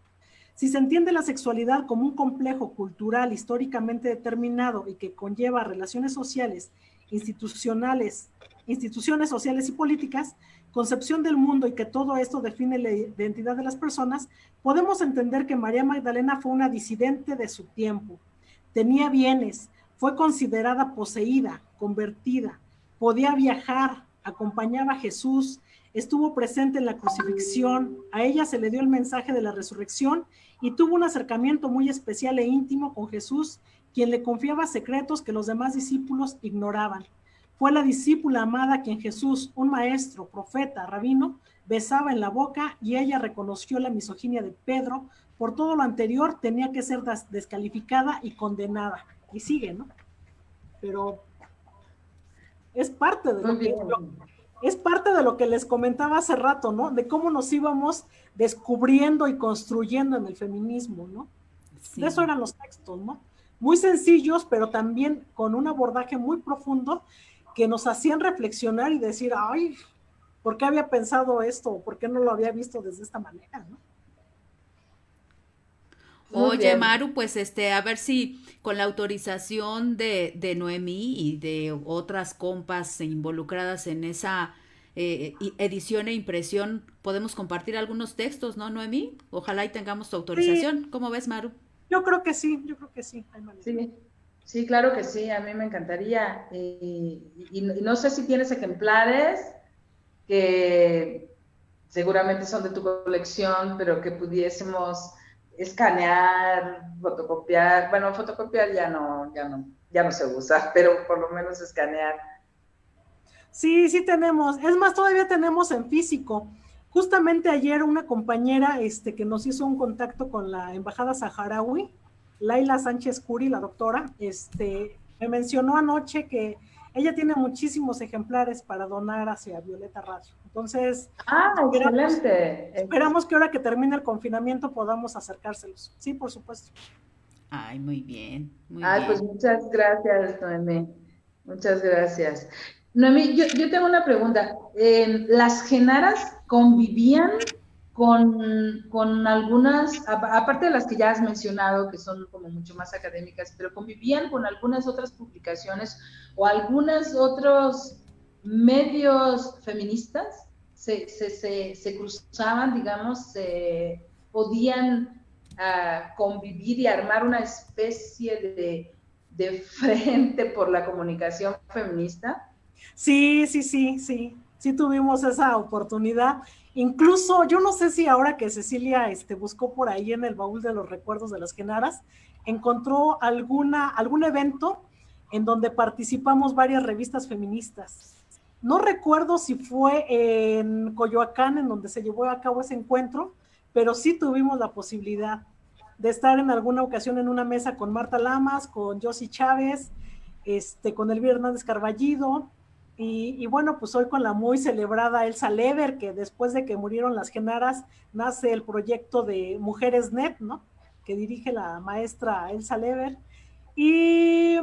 Si se entiende la sexualidad como un complejo cultural históricamente determinado y que conlleva relaciones sociales, instituciones sociales y políticas, concepción del mundo y que todo esto define la identidad de las personas, podemos entender que María Magdalena fue una disidente de su tiempo. Tenía bienes, fue considerada poseída, convertida, podía viajar, acompañaba a Jesús, estuvo presente en la crucifixión, a ella se le dio el mensaje de la resurrección y tuvo un acercamiento muy especial e íntimo con Jesús, quien le confiaba secretos que los demás discípulos ignoraban. Fue la discípula amada a quien Jesús, un maestro, profeta, rabino, besaba en la boca y ella reconoció la misoginia de Pedro. Por todo lo anterior tenía que ser descalificada y condenada. Y sigue, ¿no? Pero es parte de lo que les comentaba hace rato, ¿no? De cómo nos íbamos descubriendo y construyendo en el feminismo, ¿no? Sí. De eso eran los textos, ¿no? Muy sencillos, pero también con un abordaje muy profundo que nos hacían reflexionar y decir, ay, ¿por qué había pensado esto? ¿Por qué no lo había visto desde esta manera, no? Oye, Maru, pues a ver si con la autorización de Noemí y de otras compas involucradas en esa edición e impresión, podemos compartir algunos textos, ¿no, Noemí? Ojalá y tengamos tu autorización. Sí. ¿Cómo ves, Maru? Yo creo que sí. Sí, claro que sí, a mí me encantaría. Y no sé si tienes ejemplares que seguramente son de tu colección, pero que pudiésemos escanear, fotocopiar. Bueno, fotocopiar ya no se usa, pero por lo menos escanear. Sí tenemos. Es más, todavía tenemos en físico. Justamente ayer una compañera que nos hizo un contacto con la embajada saharaui, Laila Sánchez Curi, la doctora, me mencionó anoche que ella tiene muchísimos ejemplares para donar hacia Violeta Radio. Entonces, esperamos que ahora que termine el confinamiento podamos acercárselos. Sí, por supuesto. Ay, muy bien. Pues muchas gracias, Noemí. Muchas gracias. Noemí, yo tengo una pregunta. ¿Las genaras convivían con algunas, aparte de las que ya has mencionado, que son como mucho más académicas, pero convivían con algunas otras publicaciones o algunos otros medios feministas? ¿Se cruzaban, digamos, podían convivir y armar una especie de frente por la comunicación feminista? Sí tuvimos esa oportunidad. Incluso, yo no sé si ahora que Cecilia buscó por ahí en el baúl de los recuerdos de las genaras, encontró algún evento en donde participamos varias revistas feministas. No recuerdo si fue en Coyoacán, en donde se llevó a cabo ese encuentro, pero sí tuvimos la posibilidad de estar en alguna ocasión en una mesa con Marta Lamas, con Josie Chávez, con Elvira Hernández Carballido, y bueno, pues hoy con la muy celebrada Elsa Lever, que después de que murieron las Genaras, nace el proyecto de Mujeres Net, ¿no? Que dirige la maestra Elsa Lever, y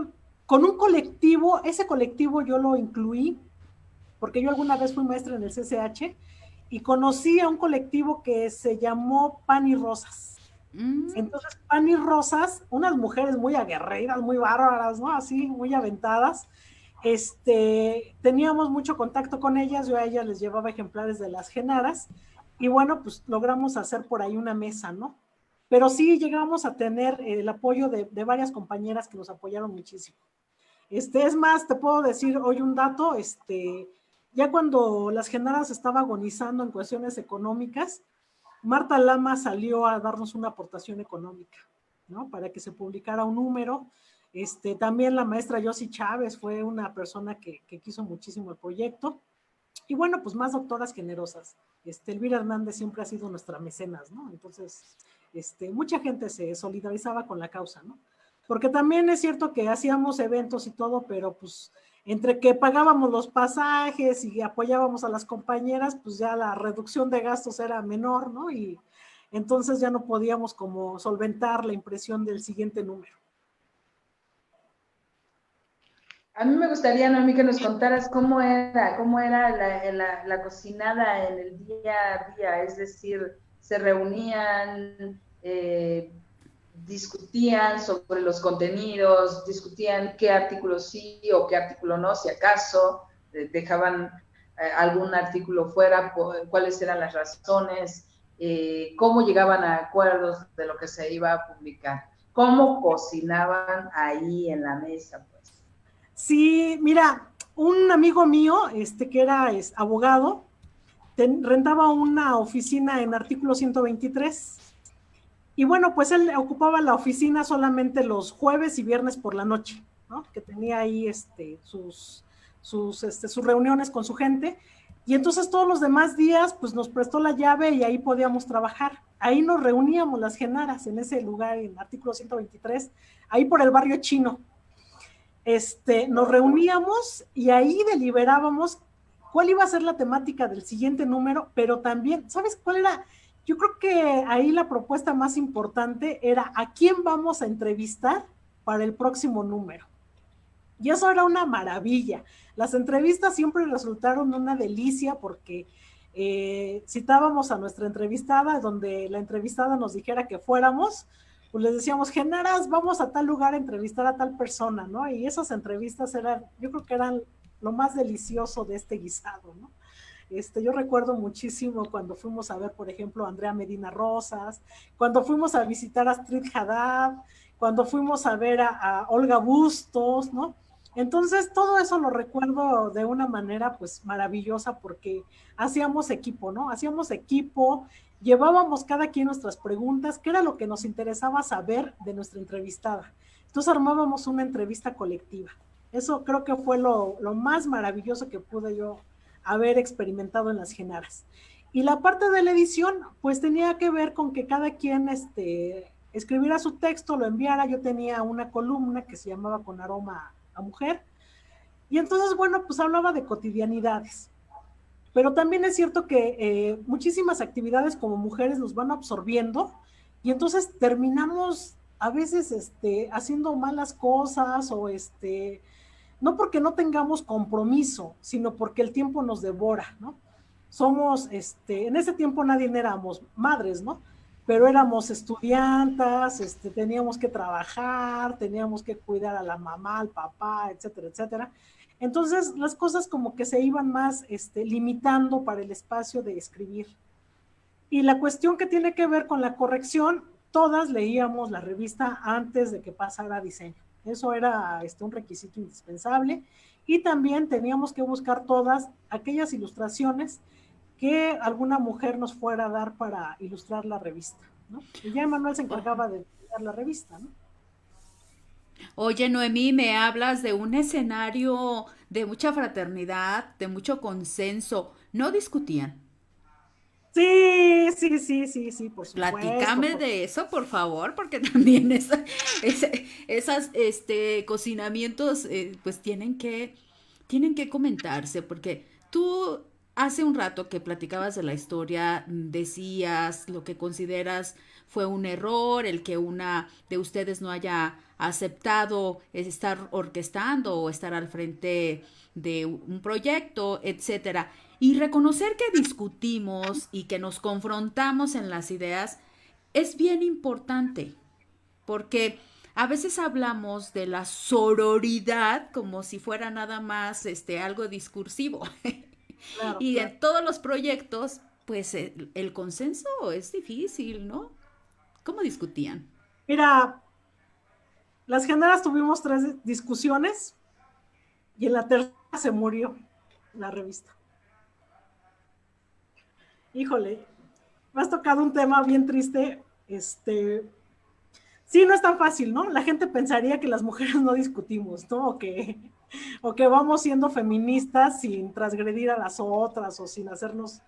con un colectivo, ese colectivo yo lo incluí, porque yo alguna vez fui maestra en el CCH, y conocí a un colectivo que se llamó Pan y Rosas. Entonces, Pan y Rosas, unas mujeres muy aguerridas, muy bárbaras, ¿no? Así, muy aventadas. Teníamos mucho contacto con ellas, yo a ellas les llevaba ejemplares de las Genaras, y bueno, pues logramos hacer por ahí una mesa, ¿no? Pero sí llegamos a tener el apoyo de varias compañeras que nos apoyaron muchísimo. Es más, te puedo decir hoy un dato, ya cuando las Genaras estaba agonizando en cuestiones económicas, Marta Lama salió a darnos una aportación económica, ¿no? Para que se publicara un número. También la maestra Josie Chávez fue una persona que quiso muchísimo el proyecto. Y bueno, pues más doctoras generosas. Elvira Hernández siempre ha sido nuestra mecenas, ¿no? Entonces, mucha gente se solidarizaba con la causa, ¿no? Porque también es cierto que hacíamos eventos y todo, pero pues entre que pagábamos los pasajes y apoyábamos a las compañeras, pues ya la reducción de gastos era menor, ¿no? Y entonces ya no podíamos como solventar la impresión del siguiente número. A mí me gustaría, Noemí, que nos contaras cómo era la cocinada en el día a día, es decir, se reunían, discutían sobre los contenidos, discutían qué artículo sí o qué artículo no, si acaso dejaban algún artículo fuera, cuáles eran las razones, cómo llegaban a acuerdos de lo que se iba a publicar, cómo cocinaban ahí en la mesa, pues. Sí, mira, un amigo mío, que era abogado, rentaba una oficina en artículo 123. Y bueno, pues él ocupaba la oficina solamente los jueves y viernes por la noche, ¿no? Que tenía ahí sus reuniones con su gente. Y entonces todos los demás días, pues nos prestó la llave y ahí podíamos trabajar. Ahí nos reuníamos las Genaras, en ese lugar, en artículo 123, ahí por el barrio chino. Nos reuníamos y ahí deliberábamos cuál iba a ser la temática del siguiente número, pero también, ¿sabes cuál era? Yo creo que ahí la propuesta más importante era a quién vamos a entrevistar para el próximo número. Y eso era una maravilla. Las entrevistas siempre resultaron una delicia porque citábamos a nuestra entrevistada, donde la entrevistada nos dijera que fuéramos, pues les decíamos, Genaras, vamos a tal lugar a entrevistar a tal persona, ¿no? Y esas entrevistas yo creo que eran lo más delicioso de este guisado, ¿no? Yo recuerdo muchísimo cuando fuimos a ver, por ejemplo, a Andrea Medina Rosas, cuando fuimos a visitar a Astrid Haddad, cuando fuimos a ver a Olga Bustos, ¿no? Entonces, todo eso lo recuerdo de una manera, pues, maravillosa porque hacíamos equipo, ¿no? Hacíamos equipo, llevábamos cada quien nuestras preguntas, qué era lo que nos interesaba saber de nuestra entrevistada. Entonces, armábamos una entrevista colectiva. Eso creo que fue lo más maravilloso que pude yo haber experimentado en las Genaras. Y la parte de la edición, pues tenía que ver con que cada quien escribiera su texto, lo enviara. Yo tenía una columna que se llamaba Con Aroma a Mujer, y entonces, bueno, pues hablaba de cotidianidades. Pero también es cierto que muchísimas actividades como mujeres nos van absorbiendo, y entonces terminamos a veces haciendo malas cosas o no porque no tengamos compromiso, sino porque el tiempo nos devora, ¿no? Somos, en ese tiempo nadie éramos madres, ¿no? Pero éramos estudiantas, teníamos que trabajar, teníamos que cuidar a la mamá, al papá, etcétera, etcétera. Entonces, las cosas como que se iban más limitando para el espacio de escribir. Y la cuestión que tiene que ver con la corrección, todas leíamos la revista antes de que pasara a diseño. Eso era un requisito indispensable. Y también teníamos que buscar todas aquellas ilustraciones que alguna mujer nos fuera a dar para ilustrar la revista, ¿no? Y ya Manuel se encargaba de ilustrar la revista, ¿no? Oye, Noemí, me hablas de un escenario de mucha fraternidad, de mucho consenso. ¿No discutían? Sí, por supuesto. Platícame de eso, por favor, porque también esas, cocinamientos, pues tienen que comentarse, porque tú hace un rato que platicabas de la historia, decías lo que consideras fue un error, el que una de ustedes no haya aceptado estar orquestando o estar al frente de un proyecto, etcétera. Y reconocer que discutimos y que nos confrontamos en las ideas es bien importante, porque a veces hablamos de la sororidad como si fuera nada más algo discursivo. Claro, Y claro. en todos los proyectos, pues el consenso es difícil, ¿no? ¿Cómo discutían? Mira, las generas tuvimos 3 discusiones y en la tercera se murió la revista. Híjole, me has tocado un tema bien triste. Sí, no es tan fácil, ¿no? La gente pensaría que las mujeres no discutimos, ¿no? O que vamos siendo feministas sin transgredir a las otras o sin hacernos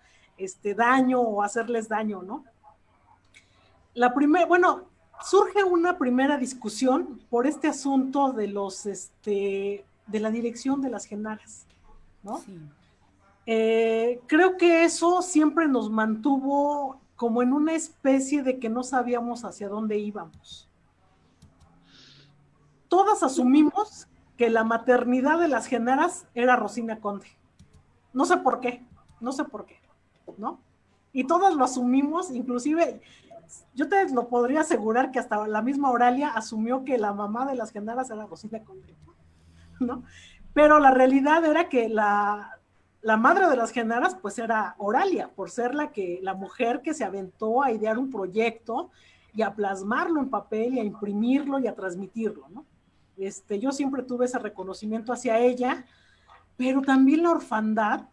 daño o hacerles daño, ¿no? Bueno, surge una primera discusión por este asunto de la dirección de las genaras, ¿no? Sí. Creo que eso siempre nos mantuvo como en una especie de que no sabíamos hacia dónde íbamos. Todas asumimos que la maternidad de las genaras era Rosina Conde. No sé por qué, no sé por qué, ¿no? Y todas lo asumimos, inclusive yo te lo podría asegurar que hasta la misma Oralia asumió que la mamá de las genaras era Rosina Conde, ¿no? Pero la realidad era que la madre de las genaras pues era Oralia, por ser la mujer que se aventó a idear un proyecto y a plasmarlo en papel y a imprimirlo y a transmitirlo, ¿no? Yo siempre tuve ese reconocimiento hacia ella, pero también la orfandad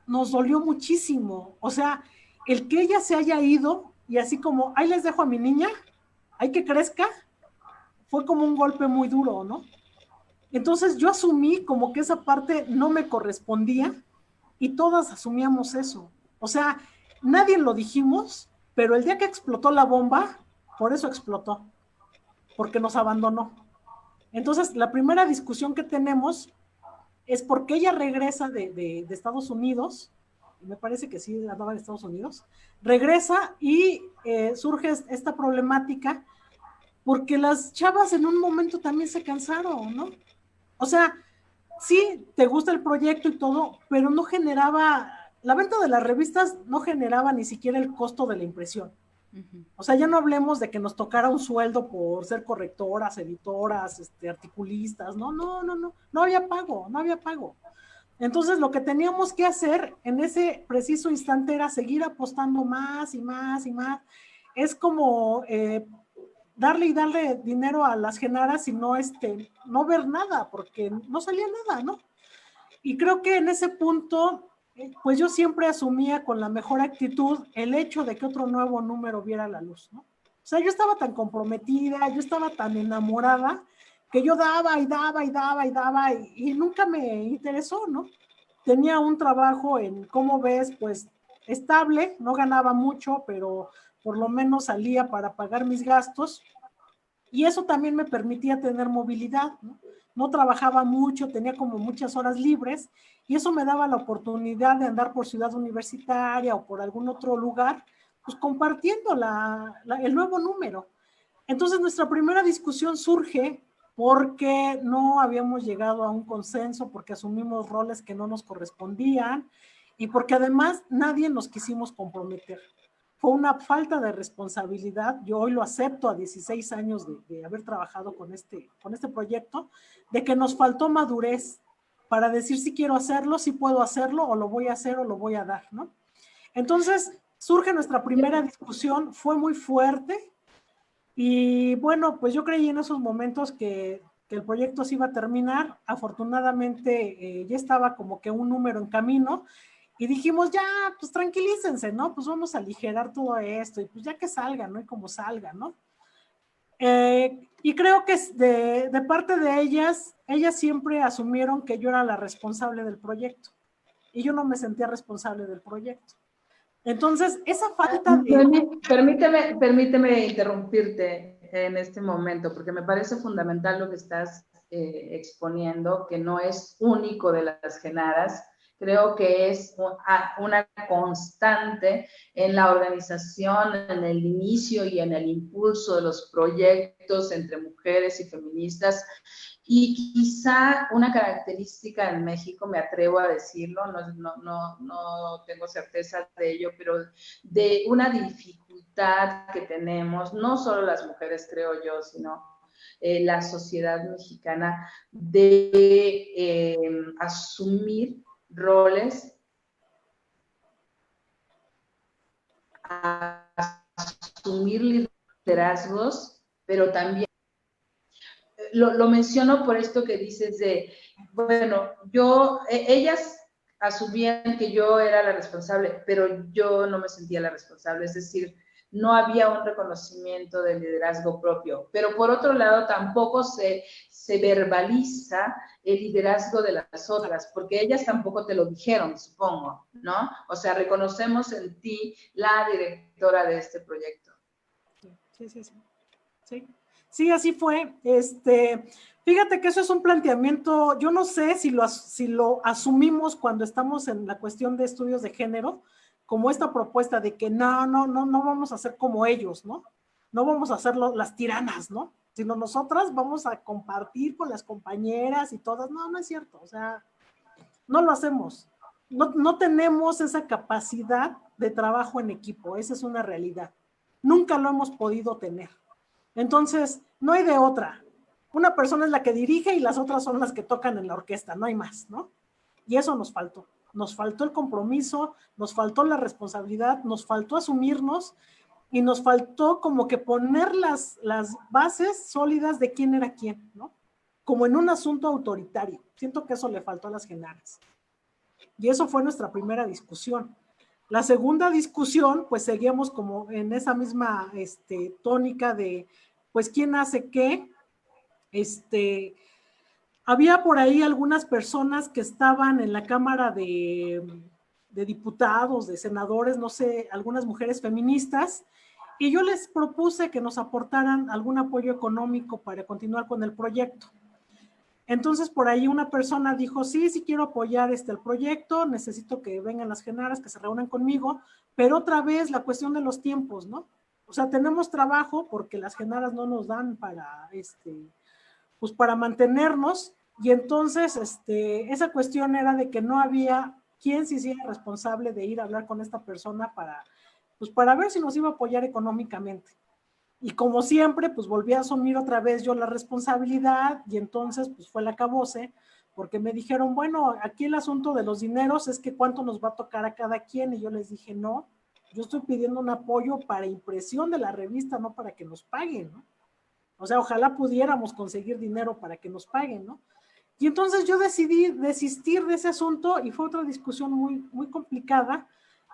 nos dolió muchísimo. O sea, el que ella se haya ido y así como, ahí les dejo a mi niña, hay que crezca, fue como un golpe muy duro, ¿no? Entonces yo asumí como que esa parte no me correspondía y todas asumíamos eso. O sea, nadie lo dijimos, pero el día que explotó la bomba, por eso explotó, porque nos abandonó. Entonces, la primera discusión que tenemos es porque ella regresa de Estados Unidos, me parece que sí andaba en Estados Unidos, regresa y surge esta problemática porque las chavas en un momento también se cansaron, ¿no? O sea, sí, te gusta el proyecto y todo, pero no generaba, la venta de las revistas no generaba ni siquiera el costo de la impresión. Ujú. O sea, ya no hablemos de que nos tocara un sueldo por ser correctoras, editoras, articulistas, no había pago, no había pago. Entonces, lo que teníamos que hacer en ese preciso instante era seguir apostando más y más y más. Es como darle y darle dinero a las genaras y no ver nada, porque no salía nada, ¿no? Y creo que en ese punto, pues yo siempre asumía con la mejor actitud el hecho de que otro nuevo número viera la luz, ¿no? O sea, yo estaba tan comprometida, yo estaba tan enamorada, que yo daba y daba y daba y daba y nunca me interesó, ¿no? Tenía un trabajo en, ¿cómo ves? Pues estable, no ganaba mucho, pero por lo menos salía para pagar mis gastos y eso también me permitía tener movilidad, ¿no? No trabajaba mucho, tenía como muchas horas libres y eso me daba la oportunidad de andar por Ciudad Universitaria o por algún otro lugar, pues compartiendo el nuevo número. Entonces nuestra primera discusión surge porque no habíamos llegado a un consenso, porque asumimos roles que no nos correspondían y porque además nadie nos quisimos comprometer. Fue una falta de responsabilidad, yo hoy lo acepto a 16 años de haber trabajado con este proyecto, de que nos faltó madurez para decir si quiero hacerlo, si puedo hacerlo, o lo voy a hacer o lo voy a dar, ¿no? Entonces surge nuestra primera discusión, fue muy fuerte, y bueno, pues yo creí en esos momentos que el proyecto se iba a terminar. Afortunadamente ya estaba como que un número en camino y dijimos, ya, pues tranquilícense, ¿no? Pues vamos a aligerar todo esto y pues ya que salga, ¿no? Y como salga, ¿no? Y creo que de parte de ellas siempre asumieron que yo era la responsable del proyecto y yo no me sentía responsable del proyecto. Entonces, esa falta de... Permíteme interrumpirte en este momento, porque me parece fundamental lo que estás exponiendo, que no es único de las Genaras. Creo que es una constante en la organización, en el inicio y en el impulso de los proyectos entre mujeres y feministas. Y quizá una característica en México, me atrevo a decirlo, no tengo certeza de ello, pero de una dificultad que tenemos, no solo las mujeres, creo yo, sino la sociedad mexicana, de asumir roles, asumir liderazgos, pero también lo menciono por esto que dices de, bueno, ellas asumían que yo era la responsable, pero yo no me sentía la responsable, es decir, no había un reconocimiento del liderazgo propio, pero por otro lado tampoco se verbaliza el liderazgo de las otras, porque ellas tampoco te lo dijeron, supongo, ¿no? O sea, reconocemos en ti la directora de este proyecto. Sí, así fue. Fíjate que eso es un planteamiento, yo no sé si lo asumimos cuando estamos en la cuestión de estudios de género, como esta propuesta de que no vamos a ser como ellos, ¿no? No vamos a ser las tiranas, ¿no? Sino nosotras vamos a compartir con las compañeras y todas. No es cierto, o sea, no lo hacemos. No tenemos esa capacidad de trabajo en equipo, esa es una realidad. Nunca lo hemos podido tener. Entonces, no hay de otra. Una persona es la que dirige y las otras son las que tocan en la orquesta, no hay más, ¿no? Y eso nos faltó. Nos faltó el compromiso, nos faltó la responsabilidad, nos faltó asumirnos y nos faltó como que poner las bases sólidas de quién era quién, ¿no? Como en un asunto autoritario. Siento que eso le faltó a las Genaras. Y eso fue nuestra primera discusión. La segunda discusión, pues seguíamos como en esa misma tónica de, pues, ¿quién hace qué? Había por ahí algunas personas que estaban en la Cámara de Diputados, de senadores, no sé, algunas mujeres feministas, y yo les propuse que nos aportaran algún apoyo económico para continuar con el proyecto. Entonces, por ahí una persona dijo, sí quiero apoyar el proyecto, necesito que vengan las Genaras, que se reúnan conmigo, pero otra vez la cuestión de los tiempos, ¿no? O sea, tenemos trabajo porque las Genaras no nos dan para, pues para mantenernos, y entonces esa cuestión era de que no había quien se hiciera responsable de ir a hablar con esta persona pues para ver si nos iba a apoyar económicamente. Y como siempre, pues volví a asumir otra vez yo la responsabilidad y entonces pues fue el acabose, porque me dijeron, bueno, aquí el asunto de los dineros es que cuánto nos va a tocar a cada quien, y yo les dije, no, yo estoy pidiendo un apoyo para impresión de la revista, no para que nos paguen, ¿no? O sea, ojalá pudiéramos conseguir dinero para que nos paguen, ¿no? Y entonces yo decidí desistir de ese asunto y fue otra discusión muy, muy complicada,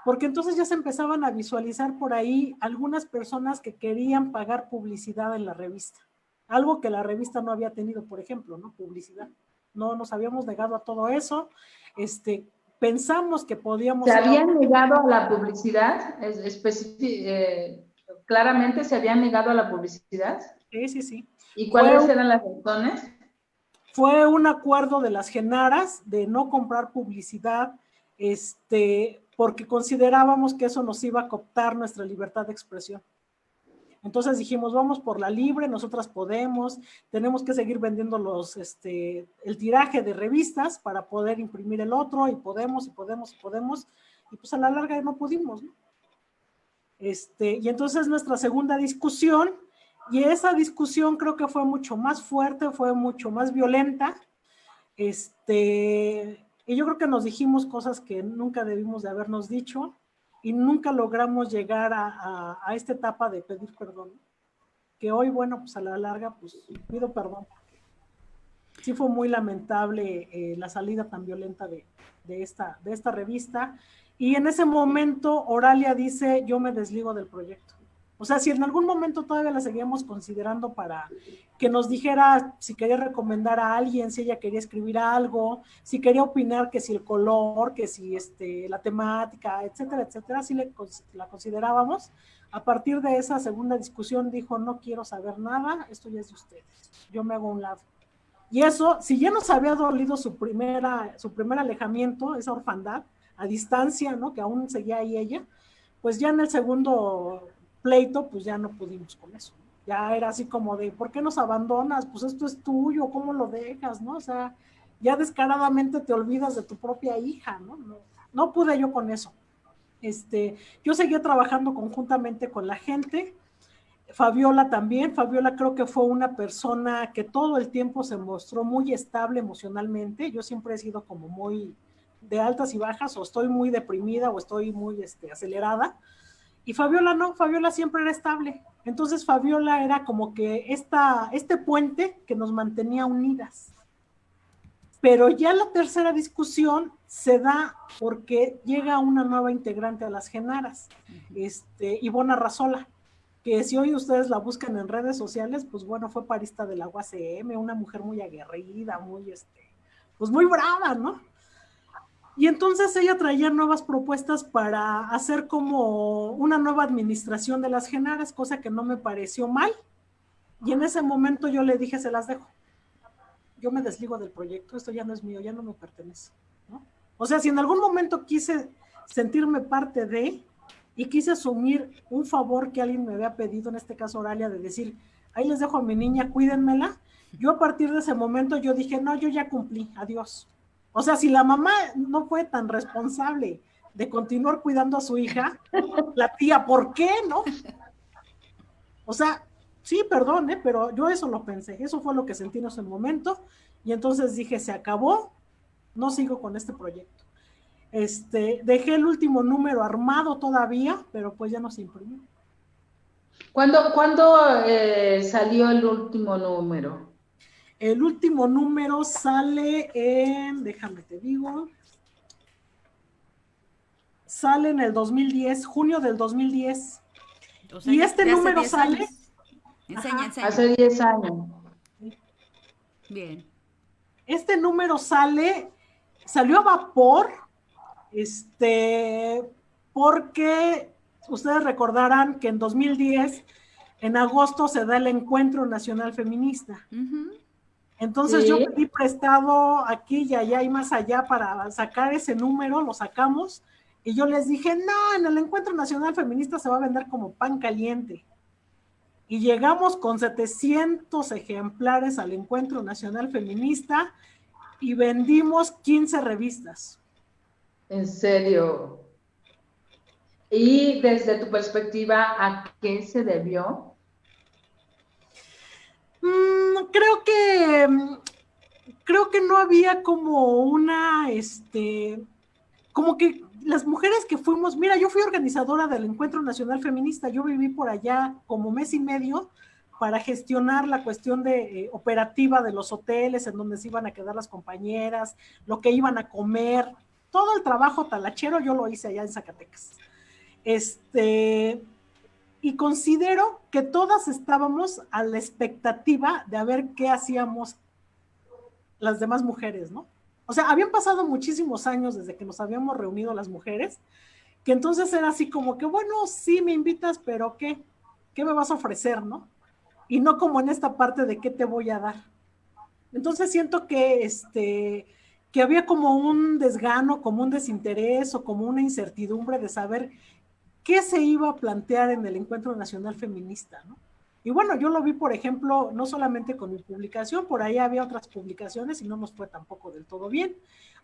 porque entonces ya se empezaban a visualizar por ahí algunas personas que querían pagar publicidad en la revista, algo que la revista no había tenido, por ejemplo, ¿no? Publicidad. No, nos habíamos negado a todo eso, pensamos que podíamos... ¿Se habían negado a la publicidad? Claramente se habían negado a la publicidad. Sí. ¿Y cuáles eran las razones? Fue un acuerdo de las Genaras de no comprar publicidad, porque considerábamos que eso nos iba a cooptar nuestra libertad de expresión. Entonces dijimos, vamos por la libre, nosotras podemos, tenemos que seguir vendiendo el tiraje de revistas para poder imprimir el otro, y podemos, y pues a la larga no pudimos, ¿no? Y entonces nuestra segunda discusión, y esa discusión creo que fue mucho más fuerte, fue mucho más violenta, y yo creo que nos dijimos cosas que nunca debimos de habernos dicho, y nunca logramos llegar a esta etapa de pedir perdón, que hoy, bueno, pues a la larga, pues pido perdón. Sí fue muy lamentable la salida tan violenta de esta revista, y en ese momento Oralia dice, yo me desligo del proyecto. O sea, si en algún momento todavía la seguíamos considerando para que nos dijera si quería recomendar a alguien, si ella quería escribir algo, si quería opinar que si el color, que si la temática, etcétera, etcétera, sí la considerábamos. A partir de esa segunda discusión dijo, no quiero saber nada, esto ya es de ustedes, yo me hago a un lado. Y eso, si ya nos había dolido su primer alejamiento, esa orfandad, a distancia, ¿no? Que aún seguía ahí ella, pues ya en el segundo pleito, pues ya no pudimos con eso. Ya era así como de, ¿por qué nos abandonas? Pues esto es tuyo, ¿cómo lo dejas? ¿No? O sea, ya descaradamente te olvidas de tu propia hija, ¿no? No pude yo con eso. Yo seguía trabajando conjuntamente con la gente. Fabiola también. Fabiola creo que fue una persona que todo el tiempo se mostró muy estable emocionalmente. Yo siempre he sido como muy de altas y bajas, o estoy muy deprimida o estoy muy acelerada. Y Fabiola no, Fabiola siempre era estable. Entonces Fabiola era como que este puente que nos mantenía unidas. Pero ya la tercera discusión se da porque llega una nueva integrante a las Genaras, Ivona Razola, que si hoy ustedes la buscan en redes sociales, pues bueno, fue parista de la UACM, una mujer muy aguerrida, pues muy brava, ¿no? Y entonces ella traía nuevas propuestas para hacer como una nueva administración de las Genaras, cosa que no me pareció mal. Y en ese momento yo le dije, se las dejo. Yo me desligo del proyecto, esto ya no es mío, ya no me pertenece, ¿no? O sea, si en algún momento quise sentirme parte de, y quise asumir un favor que alguien me había pedido, en este caso Oralia, de decir, ahí les dejo a mi niña, cuídenmela, yo a partir de ese momento yo dije, no, yo ya cumplí, adiós. O sea, si la mamá no fue tan responsable de continuar cuidando a su hija, la tía, ¿por qué, no? O sea, sí, perdón, pero yo eso lo pensé, eso fue lo que sentí en ese momento, y entonces dije, se acabó, no sigo con este proyecto. Dejé el último número armado todavía, pero pues ya no se imprimió. ¿Cuándo salió el último número? El último número sale déjame te digo, sale en el 2010, junio del 2010. O sea, y este número sale... Enseña. Hace 10 años. Bien. Este número salió a vapor, porque ustedes recordarán que en 2010, en agosto, se da el Encuentro Nacional Feminista. Entonces, sí, yo pedí prestado aquí y allá y más allá para sacar ese número, lo sacamos, y yo les dije, no, en el Encuentro Nacional Feminista se va a vender como pan caliente. Y llegamos con 700 ejemplares al Encuentro Nacional Feminista y vendimos 15 revistas. ¿En serio? Y desde tu perspectiva, ¿a qué se debió? Creo que no había como una, como que las mujeres que fuimos, mira, yo fui organizadora del Encuentro Nacional Feminista, yo viví por allá como mes y medio para gestionar la cuestión de operativa de los hoteles en donde se iban a quedar las compañeras, lo que iban a comer, todo el trabajo talachero yo lo hice allá en Zacatecas. Y considero que todas estábamos a la expectativa de a ver qué hacíamos las demás mujeres, ¿no? O sea, habían pasado muchísimos años desde que nos habíamos reunido las mujeres, que entonces era así como que, bueno, sí me invitas, pero ¿qué? ¿Qué me vas a ofrecer, no? Y no como en esta parte de qué te voy a dar. Entonces siento que había como un desgano, como un desinterés o como una incertidumbre de saber qué se iba a plantear en el Encuentro Nacional Feminista, ¿no? Y bueno, yo lo vi, por ejemplo, no solamente con mi publicación, por ahí había otras publicaciones y no nos fue tampoco del todo bien.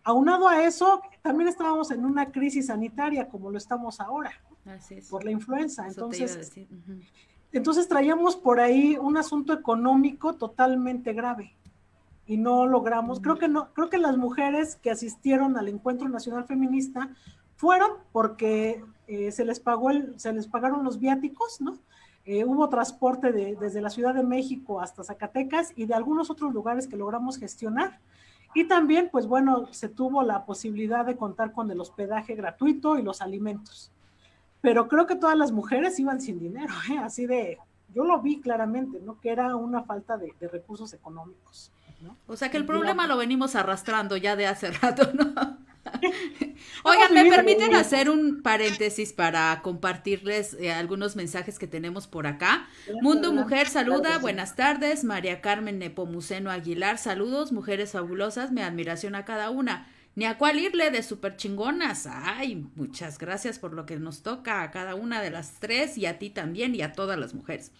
Aunado a eso, también estábamos en una crisis sanitaria como lo estamos ahora, así es, por la influenza. Entonces traíamos por ahí un asunto económico totalmente grave y no logramos, creo que las mujeres que asistieron al Encuentro Nacional Feminista fueron porque se les pagaron los viáticos, ¿no? Hubo transporte desde la Ciudad de México hasta Zacatecas y de algunos otros lugares que logramos gestionar. Y también, pues bueno, se tuvo la posibilidad de contar con el hospedaje gratuito y los alimentos. pero creo que todas las mujeres iban sin dinero, así de, yo lo vi claramente, ¿no? Que era una falta de recursos económicos, ¿no? O sea que el Y problema lo venimos arrastrando ya de hace rato, ¿no? hemos Oigan, ¿me vivido permiten hacer un paréntesis para compartirles algunos mensajes que tenemos por acá? Mundo adelante. Mujer saluda, Claro que sí. buenas tardes. María Carmen Nepomuceno Aguilar, saludos, mujeres fabulosas, mi admiración a cada una. Ni a cuál irle de súper chingonas. Ay, muchas gracias por lo que nos toca a cada una de las tres y a ti también y a todas las mujeres.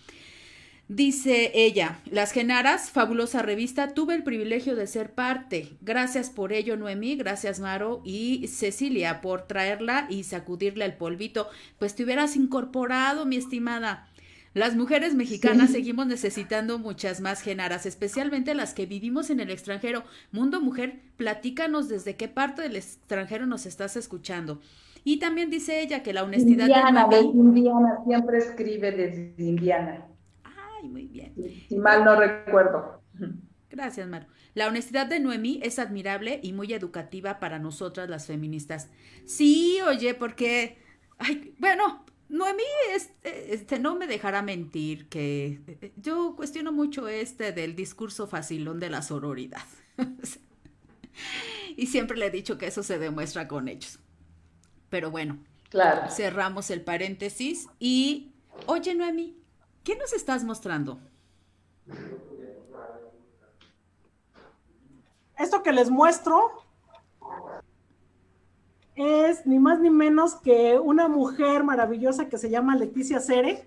Dice ella, Las Genaras, fabulosa revista, tuve el privilegio de ser parte. Gracias por ello, Noemí, gracias, Maro y Cecilia, por traerla y sacudirle el polvito. Pues te hubieras incorporado, mi estimada. Las mujeres mexicanas seguimos necesitando muchas más Genaras, especialmente las que vivimos en el extranjero. Mundo Mujer, platícanos desde qué parte del extranjero nos estás escuchando. Y también dice ella que la honestidad de Indiana, desde Noemí... Indiana, siempre escribe desde Indiana, Ay, muy bien. si mal no recuerdo. Gracias, Maru. La honestidad de Noemí es admirable y muy educativa para nosotras las feministas. Sí, oye, porque, ay, bueno, Noemí no me dejará mentir que yo cuestiono mucho del discurso facilón de la sororidad. Y siempre le he dicho que eso se demuestra con hechos. Pero bueno, Claro. cerramos el paréntesis y, oye, Noemí, ¿qué nos estás mostrando? Esto que les muestro es ni más ni menos que una mujer maravillosa que se llama Leticia Cere,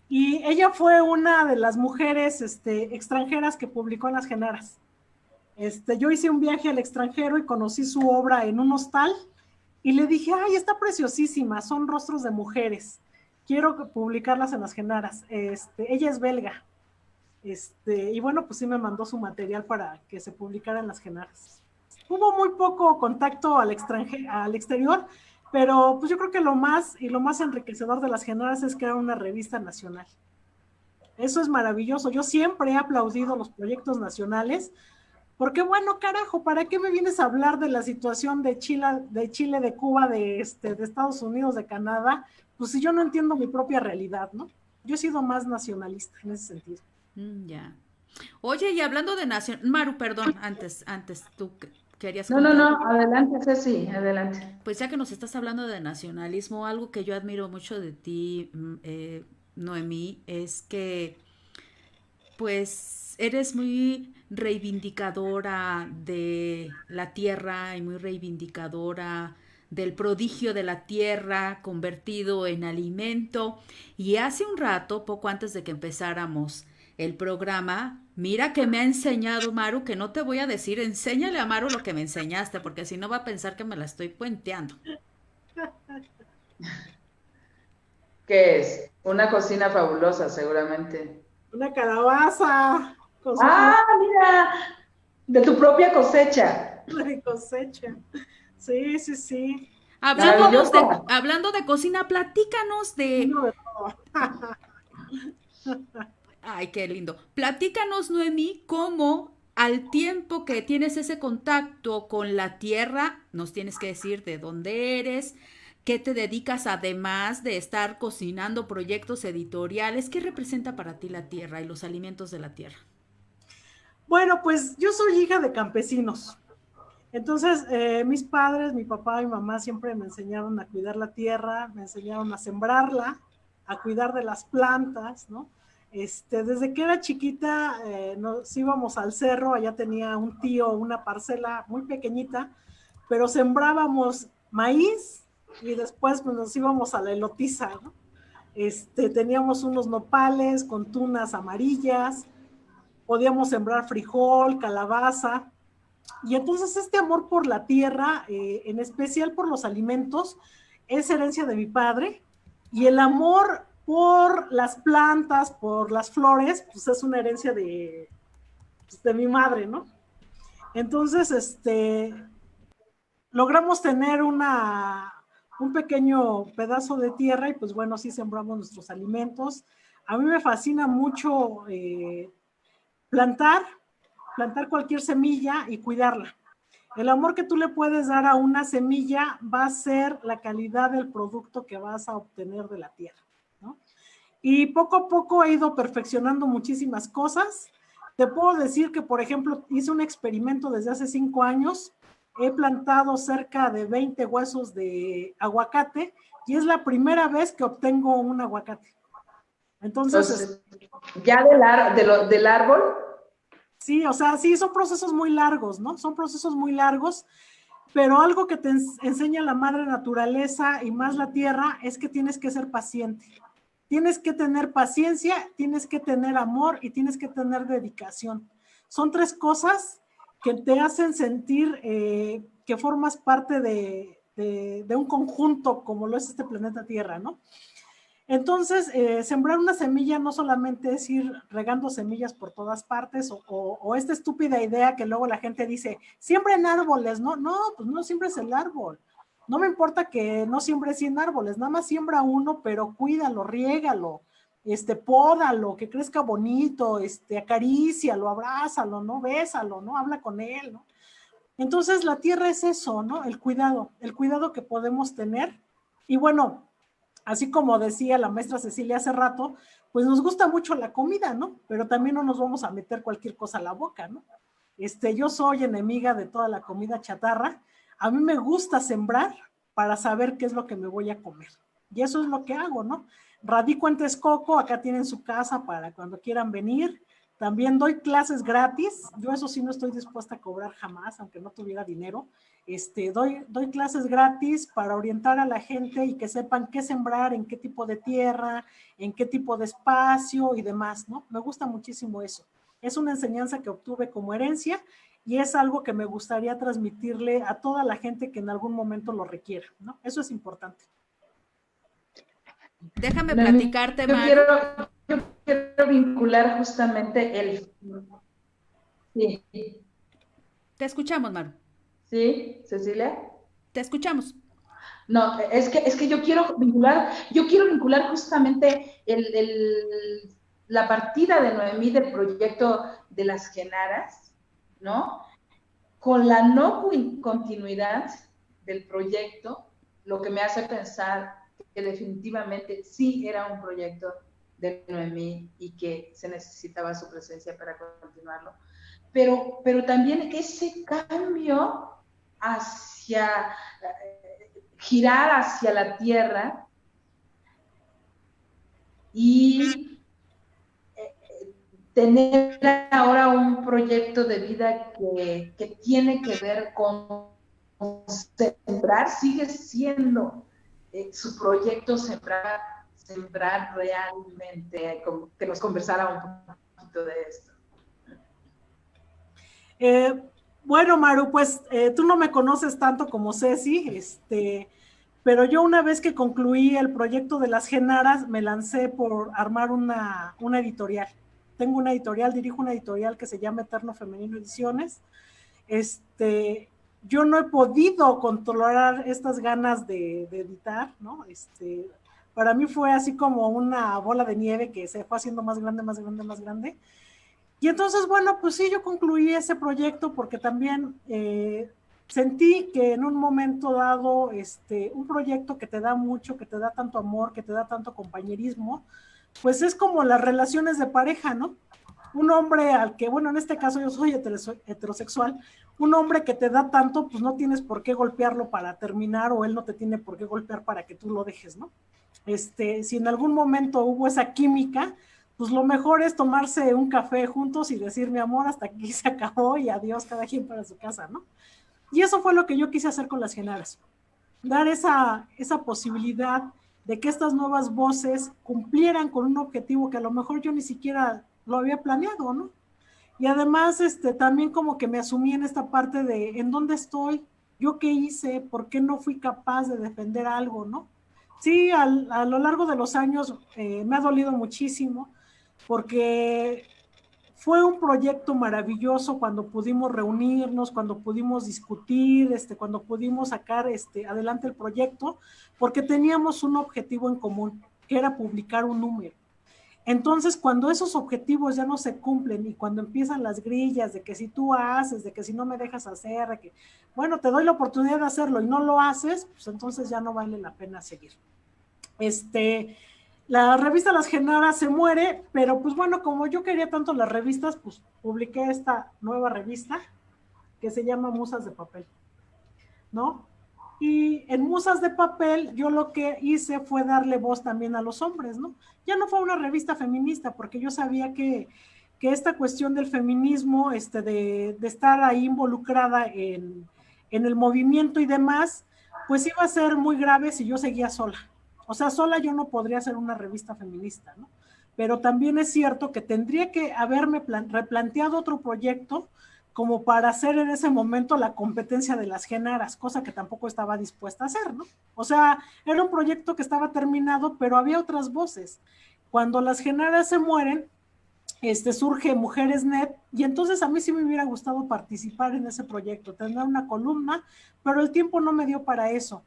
y ella fue una de las mujeres extranjeras que publicó en las Genaras. Yo hice un viaje al extranjero y conocí su obra en un hostal y le dije, ay, está preciosísima, son rostros de mujeres, quiero publicarlas en las Genaras. Ella es belga, y bueno, pues sí me mandó su material para que se publicara en las Genaras. Hubo muy poco contacto al exterior, pero pues yo creo que lo más enriquecedor de las Genaras es que era una revista nacional. Eso es maravilloso. Yo siempre he aplaudido los proyectos nacionales, porque bueno, carajo, ¿para qué me vienes a hablar de la situación de Chile, de Cuba, de Estados Unidos, de Canadá? Pues si yo no entiendo mi propia realidad, ¿no? Yo he sido más nacionalista en ese sentido. Ya. Oye, y hablando de nación, Maru, perdón, antes, tú querías No, contar. adelante, Ceci, adelante. Pues ya que nos estás hablando de nacionalismo, algo que yo admiro mucho de ti, Noemí, es que pues eres muy reivindicadora de la tierra y muy reivindicadora del prodigio de la tierra convertido en alimento. Y hace un rato, poco antes de que empezáramos el programa, mira que me ha enseñado Maru, que no te voy a decir, enséñale a Maru lo que me enseñaste, porque si no va a pensar que me la estoy puenteando. ¿Qué es? Una cocina fabulosa, seguramente. Una calabaza con su Mira, de tu propia cosecha. de cosecha. Sí, sí, sí. Hablando de cocina, platícanos de... Uno de todo. Ay, qué lindo. Platícanos, Noemí, cómo al tiempo que tienes ese contacto con la tierra, nos tienes que decir de dónde eres, qué te dedicas además de estar cocinando proyectos editoriales, qué representa para ti la tierra y los alimentos de la tierra. Bueno, pues yo soy hija de campesinos. Entonces, mis padres, mi papá y mi mamá siempre me enseñaron a cuidar la tierra, me enseñaron a sembrarla, a cuidar de las plantas, ¿no? Desde que era chiquita nos íbamos al cerro, allá tenía un tío una parcela muy pequeñita, pero sembrábamos maíz y después pues, nos íbamos a la elotiza, ¿no? Teníamos unos nopales con tunas amarillas, podíamos sembrar frijol, calabaza, y entonces este amor por la tierra, en especial por los alimentos, es herencia de mi padre, y el amor por las plantas, por las flores, pues es una herencia de mi madre, ¿no? Entonces, logramos tener un pequeño pedazo de tierra y pues bueno, sí sembramos nuestros alimentos. A mí me fascina mucho plantar cualquier semilla y cuidarla. El amor que tú le puedes dar a una semilla va a ser la calidad del producto que vas a obtener de la tierra, ¿no? Y poco a poco he ido perfeccionando muchísimas cosas. Te puedo decir que, por ejemplo, hice un experimento desde hace 5 años. He plantado cerca de 20 huesos de aguacate y es la primera vez que obtengo un aguacate. Entonces, ya del árbol. Sí, o sea, sí, son procesos muy largos, ¿no? Son procesos muy largos, pero algo que te enseña la madre naturaleza y más la tierra es que tienes que ser paciente. Tienes que tener paciencia, tienes que tener amor y tienes que tener dedicación. Son 3 cosas que te hacen sentir que formas parte de un conjunto como lo es este planeta Tierra, ¿no? Entonces, sembrar una semilla no solamente es ir regando semillas por todas partes o esta estúpida idea que luego la gente dice, siembren árboles, ¿no? No, pues no siembres el árbol. No me importa que no siembres 100 árboles, nada más siembra uno, pero cuídalo, riégalo, pódalo, que crezca bonito, acarícialo, abrázalo, ¿no? Bésalo, ¿no? Habla con él, ¿no? Entonces, la tierra es eso, ¿no? El cuidado que podemos tener. Y bueno, así como decía la maestra Cecilia hace rato, pues nos gusta mucho la comida, ¿no? Pero también no nos vamos a meter cualquier cosa a la boca, ¿no? Yo soy enemiga de toda la comida chatarra. A mí me gusta sembrar para saber qué es lo que me voy a comer. Y eso es lo que hago, ¿no? Radico en Texcoco, acá tienen su casa para cuando quieran venir. También doy clases gratis. Yo eso sí no estoy dispuesta a cobrar jamás, aunque no tuviera dinero. Doy clases gratis para orientar a la gente y que sepan qué sembrar, en qué tipo de tierra, en qué tipo de espacio y demás, ¿no? Me gusta muchísimo eso. Es una enseñanza que obtuve como herencia y es algo que me gustaría transmitirle a toda la gente que en algún momento lo requiera, ¿no? Eso es importante. Déjame platicarte, yo Maru. Yo quiero vincular justamente el... Sí. Te escuchamos, Maru. ¿Sí, Cecilia? Te escuchamos. No, es que yo quiero vincular justamente la partida de Noemí del proyecto de las Genaras, ¿no? Con la no continuidad del proyecto, lo que me hace pensar que definitivamente sí era un proyecto de Noemí y que se necesitaba su presencia para continuarlo. Pero también ese cambio hacia girar hacia la tierra y tener ahora un proyecto de vida que tiene que ver con sembrar, sigue siendo su proyecto sembrar realmente, como que nos conversara un poquito de esto. Bueno, Maru, pues tú no me conoces tanto como Ceci, pero yo una vez que concluí el proyecto de las Genaras, me lancé por armar una editorial. Tengo una editorial, dirijo una editorial que se llama Eterno Femenino Ediciones. Yo no he podido controlar estas ganas de editar, ¿no? Para mí fue así como una bola de nieve que se fue haciendo más grande, más grande, más grande. Y entonces, bueno, pues sí, yo concluí ese proyecto porque también sentí que en un momento dado, un proyecto que te da mucho, que te da tanto amor, que te da tanto compañerismo, pues es como las relaciones de pareja, ¿no? Un hombre al que, bueno, en este caso yo soy heterosexual, un hombre que te da tanto, pues no tienes por qué golpearlo para terminar o él no te tiene por qué golpear para que tú lo dejes, ¿no? Si en algún momento hubo esa química, pues lo mejor es tomarse un café juntos y decir, mi amor, hasta aquí se acabó y adiós, cada quien para su casa, ¿no? Y eso fue lo que yo quise hacer con las Genaras, dar esa posibilidad de que estas nuevas voces cumplieran con un objetivo que a lo mejor yo ni siquiera lo había planeado, ¿no? Y además, también como que me asumí en esta parte de, ¿en dónde estoy? ¿Yo qué hice? ¿Por qué no fui capaz de defender algo, no? Sí, a lo largo de los años me ha dolido muchísimo, porque fue un proyecto maravilloso cuando pudimos reunirnos, cuando pudimos discutir, cuando pudimos sacar adelante el proyecto, porque teníamos un objetivo en común, que era publicar un número. Entonces, cuando esos objetivos ya no se cumplen y cuando empiezan las grillas de que si tú haces, de que si no me dejas hacer, de que, bueno, te doy la oportunidad de hacerlo y no lo haces, pues entonces ya no vale la pena seguir. La revista Las Genaras se muere, pero pues bueno, como yo quería tanto las revistas, pues publiqué esta nueva revista que se llama Musas de Papel, ¿no? Y en Musas de Papel yo lo que hice fue darle voz también a los hombres, ¿no? Ya no fue una revista feminista, porque yo sabía que esta cuestión del feminismo, de estar ahí involucrada en el movimiento y demás, pues iba a ser muy grave si yo seguía sola. O sea, sola yo no podría hacer una revista feminista, ¿no? Pero también es cierto que tendría que haberme replanteado otro proyecto como para hacer en ese momento la competencia de Las Genaras, cosa que tampoco estaba dispuesta a hacer, ¿no? O sea, era un proyecto que estaba terminado, pero había otras voces. Cuando Las Genaras se mueren, surge Mujeres Net, y entonces a mí sí me hubiera gustado participar en ese proyecto, tener una columna, pero el tiempo no me dio para eso.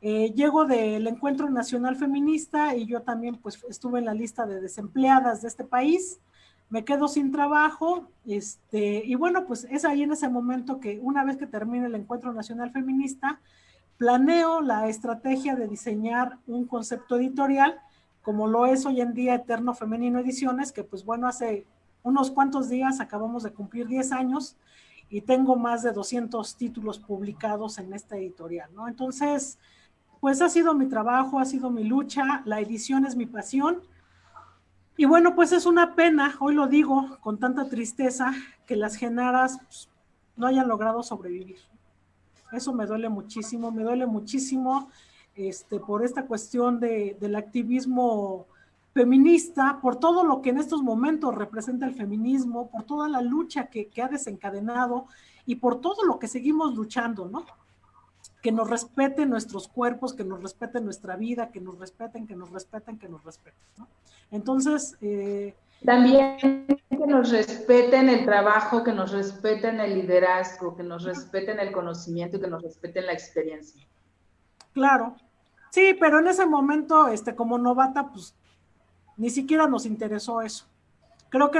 Llego del Encuentro Nacional Feminista y yo también pues estuve en la lista de desempleadas de este país, me quedo sin trabajo, y bueno, pues es ahí en ese momento que una vez que termine el Encuentro Nacional Feminista, planeo la estrategia de diseñar un concepto editorial, como lo es hoy en día Eterno Femenino Ediciones, que pues bueno, hace unos cuantos días acabamos de cumplir 10 años y tengo más de 200 títulos publicados en esta editorial, ¿no? Entonces, pues ha sido mi trabajo, ha sido mi lucha, la edición es mi pasión. Y bueno, pues es una pena, hoy lo digo con tanta tristeza, que Las Genaras pues, no hayan logrado sobrevivir. Eso me duele muchísimo por esta cuestión del activismo feminista, por todo lo que en estos momentos representa el feminismo, por toda la lucha que ha desencadenado y por todo lo que seguimos luchando, ¿no? Que nos respeten nuestros cuerpos, que nos respeten nuestra vida, que nos respeten, ¿no? Entonces, también que nos respeten el trabajo, que nos respeten el liderazgo, que nos respeten el conocimiento y que nos respeten la experiencia. Claro, sí, pero en ese momento, como novata, pues ni siquiera nos interesó eso. Creo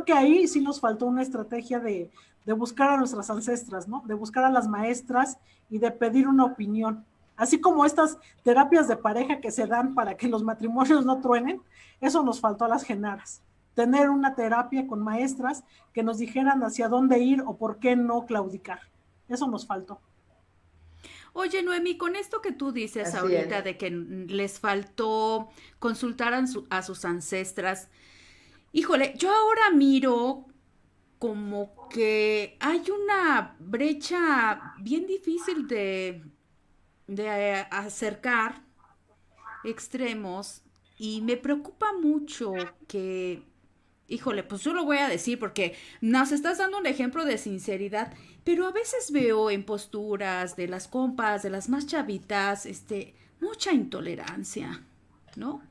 que ahí sí nos faltó una estrategia de buscar a nuestras ancestras, ¿no? De buscar a las maestras y de pedir una opinión. Así como estas terapias de pareja que se dan para que los matrimonios no truenen, eso nos faltó a Las Genaras. Tener una terapia con maestras que nos dijeran hacia dónde ir o por qué no claudicar. Eso nos faltó. Oye, Noemí, con esto que tú dices Así ahorita es. de que les faltó consultar a sus ancestras, híjole, yo ahora miro como que hay una brecha bien difícil de acercar extremos y me preocupa mucho que, híjole, pues yo lo voy a decir porque nos estás dando un ejemplo de sinceridad, pero a veces veo en posturas de las compas, de las más chavitas, mucha intolerancia, ¿no?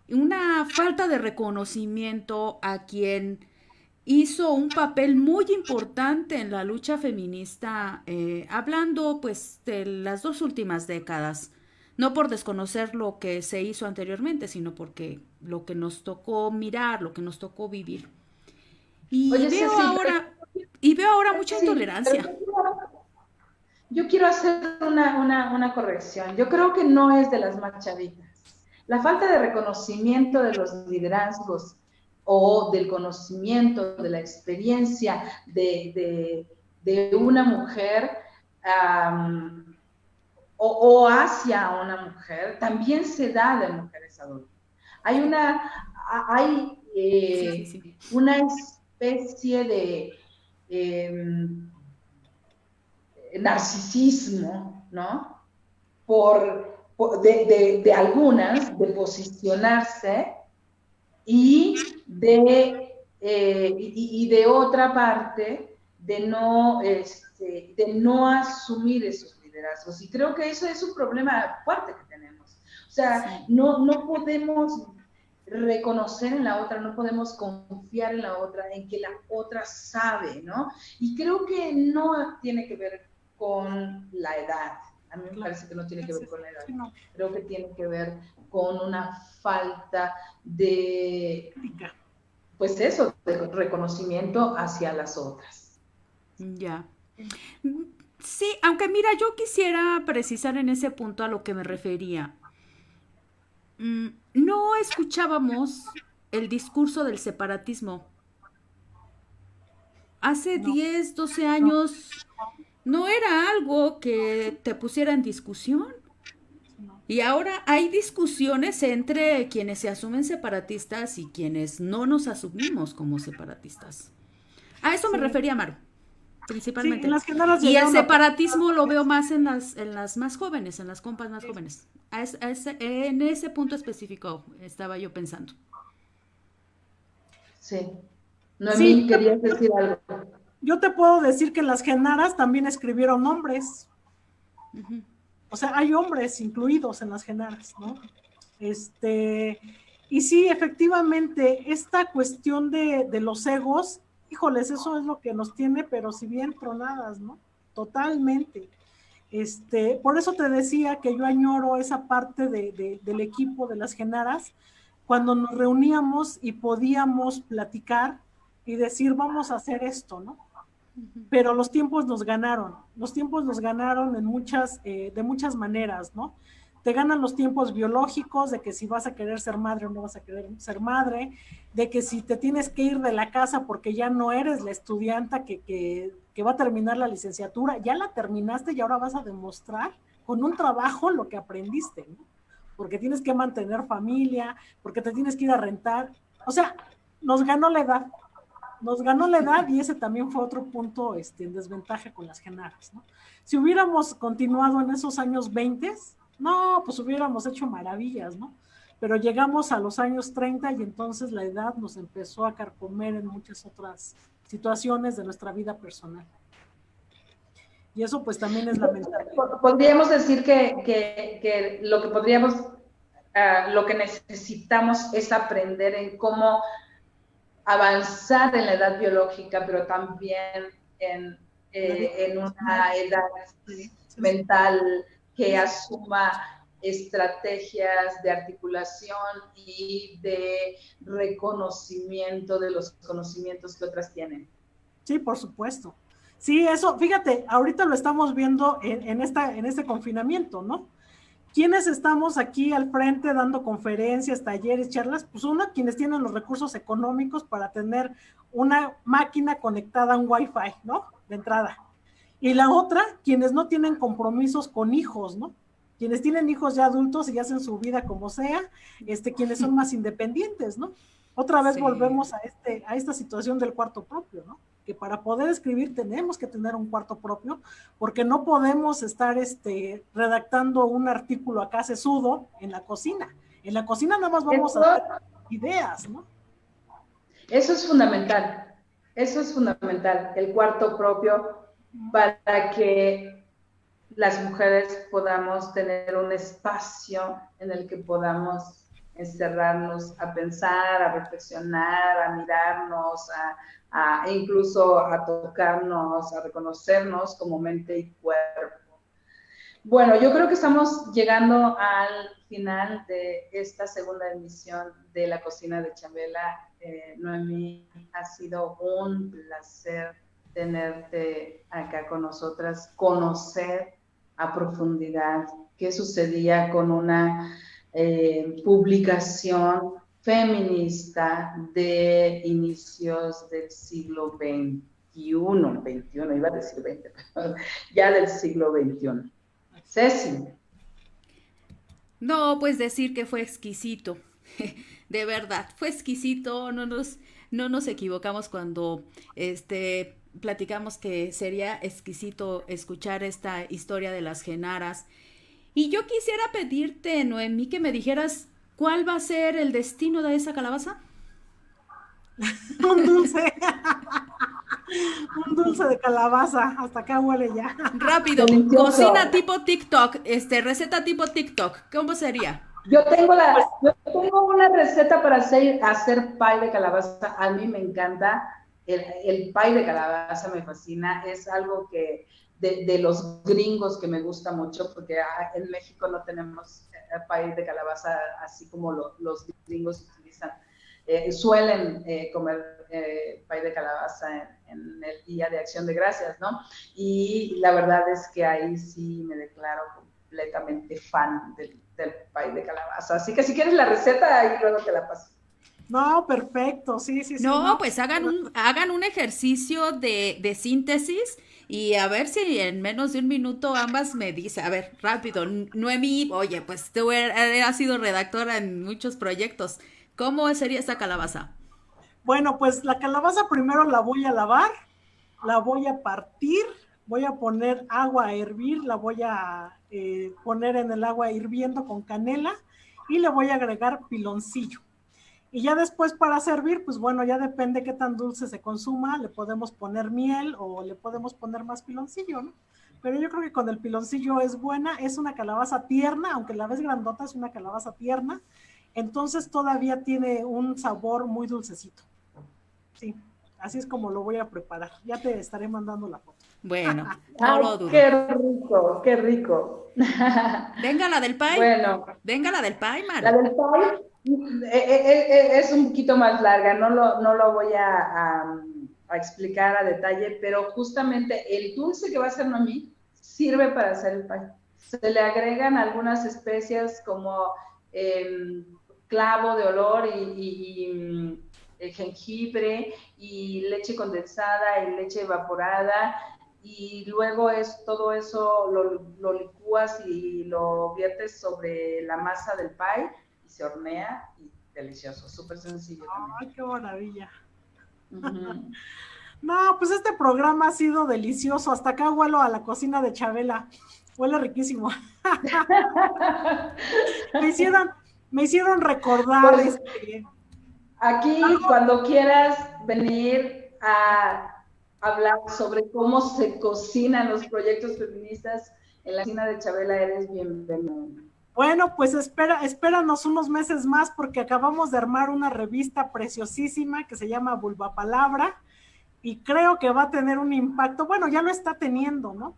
Una falta de reconocimiento a quien hizo un papel muy importante en la lucha feminista, hablando pues de las 2 últimas décadas, no por desconocer lo que se hizo anteriormente, sino porque lo que nos tocó mirar, lo que nos tocó vivir. Y Oye, veo Ceci, ahora, y veo ahora mucha sí, pero intolerancia. yo quiero hacer una corrección. Yo creo que no es de las más chavitas. La falta de reconocimiento de los liderazgos o del conocimiento, de la experiencia de una mujer o hacia una mujer, también se da de mujeres adultas. Hay Sí. una especie de narcisismo, ¿no? De algunas, de posicionarse y de otra parte, de no asumir esos liderazgos. Y creo que eso es un problema fuerte que tenemos. O sea, Sí. no podemos reconocer en la otra, no podemos confiar en la otra, en que la otra sabe, ¿no? Y creo que no tiene que ver con la edad. A mí me parece que no tiene que ver con la edad. Sí, no. Creo que tiene que ver con una falta de, pues eso, de reconocimiento hacia las otras. Ya. Sí, aunque mira, yo quisiera precisar en ese punto a lo que me refería. No escuchábamos el discurso del separatismo. Hace No. 10, 12 años no era algo que te pusiera en discusión. Y ahora hay discusiones entre quienes se asumen separatistas y quienes no nos asumimos como separatistas. A eso me refería, Maru, principalmente. Sí, en las Genaras Y el llegaron a- separatismo lo veo más en las más jóvenes, en las compas más jóvenes. En ese punto específico estaba yo pensando. Sí. Noemí, Sí, querías decir algo. yo te puedo decir que en las Genaras también escribieron hombres. Ujú. O sea, hay hombres incluidos en las Genaras, ¿no? Y sí, efectivamente, esta cuestión de los egos, híjoles, eso es lo que nos tiene, pero si bien tronadas, ¿no? Totalmente. Por eso te decía que yo añoro esa parte del equipo de las Genaras, cuando nos reuníamos y podíamos platicar y decir, vamos a hacer esto, ¿no? Pero los tiempos nos ganaron en de muchas maneras, ¿no? Te ganan los tiempos biológicos, de que si vas a querer ser madre o no vas a querer ser madre, de que si te tienes que ir de la casa porque ya no eres la estudianta que va a terminar la licenciatura, ya la terminaste y ahora vas a demostrar con un trabajo lo que aprendiste, ¿no? Porque tienes que mantener familia, porque te tienes que ir a rentar, o sea, nos ganó la edad y ese también fue otro punto en desventaja con las Genaras, ¿no? Si hubiéramos continuado en esos años 20, no, pues hubiéramos hecho maravillas, ¿no? Pero llegamos a los años 30 y entonces la edad nos empezó a carcomer en muchas otras situaciones de nuestra vida personal. Y eso pues también es lamentable. Podríamos decir que lo que necesitamos es aprender en cómo avanzar en la edad biológica, pero también en una edad mental que asuma estrategias de articulación y de reconocimiento de los conocimientos que otras tienen. Sí, por supuesto. Sí, eso, fíjate, ahorita lo estamos viendo en este confinamiento, ¿no? ¿Quiénes estamos aquí al frente dando conferencias, talleres, charlas? Pues una, quienes tienen los recursos económicos para tener una máquina conectada a un Wi-Fi, ¿no? De entrada. Y la otra, quienes no tienen compromisos con hijos, ¿no? Quienes tienen hijos ya adultos y hacen su vida como sea, quienes son más independientes, ¿no? Otra vez volvemos a esta situación del cuarto propio, ¿no? Que para poder escribir tenemos que tener un cuarto propio, porque no podemos estar redactando un artículo acá sesudo en la cocina. En la cocina nada más vamos a hacer ideas, ¿no? Eso es fundamental, el cuarto propio, para que las mujeres podamos tener un espacio en el que podamos encerrarnos a pensar, a reflexionar, a mirarnos, incluso a tocarnos, a reconocernos como mente y cuerpo. Bueno, yo creo que estamos llegando al final de esta segunda emisión de La Cocina de Chabela. Noemí, ha sido un placer tenerte acá con nosotras, conocer a profundidad qué sucedía con una publicación feminista de inicios del siglo XXI, iba a decir 20, ya del siglo XXI. Ceci. No, pues decir que fue exquisito, de verdad, fue exquisito, no nos equivocamos cuando platicamos que sería exquisito escuchar esta historia de las Genaras. Y yo quisiera pedirte, Noemí, que me dijeras cuál va a ser el destino de esa calabaza. Un dulce. Un dulce de calabaza, hasta acá huele ya. Rápido, delicioso. Cocina tipo TikTok, receta tipo TikTok, ¿cómo sería? Yo tengo una receta para hacer pie de calabaza, a mí me encanta. el pie de calabaza me fascina, es algo que de los gringos que me gusta mucho, porque en México no tenemos pie de calabaza así como los gringos utilizan. Suelen comer pie de calabaza en el Día de Acción de Gracias, ¿no? Y la verdad es que ahí sí me declaro completamente fan del pie de calabaza. Así que si quieres la receta, ahí luego te la paso. No, perfecto, sí, sí, sí, No, no. pues hagan un ejercicio de síntesis y a ver si en menos de un minuto ambas me dice, a ver, rápido, Noemí, oye, pues tú has sido redactora en muchos proyectos. ¿Cómo sería esta calabaza? Bueno, pues la calabaza primero la voy a lavar, la voy a partir, voy a poner agua a hervir, la voy a poner en el agua hirviendo con canela y le voy a agregar piloncillo. Y ya después para servir, pues bueno, ya depende qué tan dulce se consuma, le podemos poner miel o le podemos poner más piloncillo, ¿no? Pero yo creo que con el piloncillo es buena, es una calabaza tierna, aunque la ves grandota, es una calabaza tierna, entonces todavía tiene un sabor muy dulcecito. Sí, así es como lo voy a preparar. Ya te estaré mandando la foto. Bueno, no Ay, lo dudo. qué rico, qué rico. Venga la del pie. Bueno, Venga la del pie, la Maru. del pie es un poquito más larga, no lo voy a explicar a detalle, pero justamente el dulce que va a hacer Noemí sirve para hacer el pie. Se le agregan algunas especias como clavo de olor y jengibre y leche condensada y leche evaporada y luego todo eso lo licúas y lo viertes sobre la masa del pie y se hornea y delicioso, súper sencillo también. Ay, qué maravilla. Uh-huh. No, pues este programa ha sido delicioso. Hasta acá huelo a la cocina de Chabela. Huele riquísimo. me hicieron, me hicieron recordar Pues aquí, algo. cuando quieras venir a hablar sobre cómo se cocinan los proyectos feministas en la cocina de Chabela, eres bienvenido. Bueno, pues espéranos unos meses más porque acabamos de armar una revista preciosísima que se llama Vulva Palabra y creo que va a tener un impacto, bueno, ya lo está teniendo, ¿no?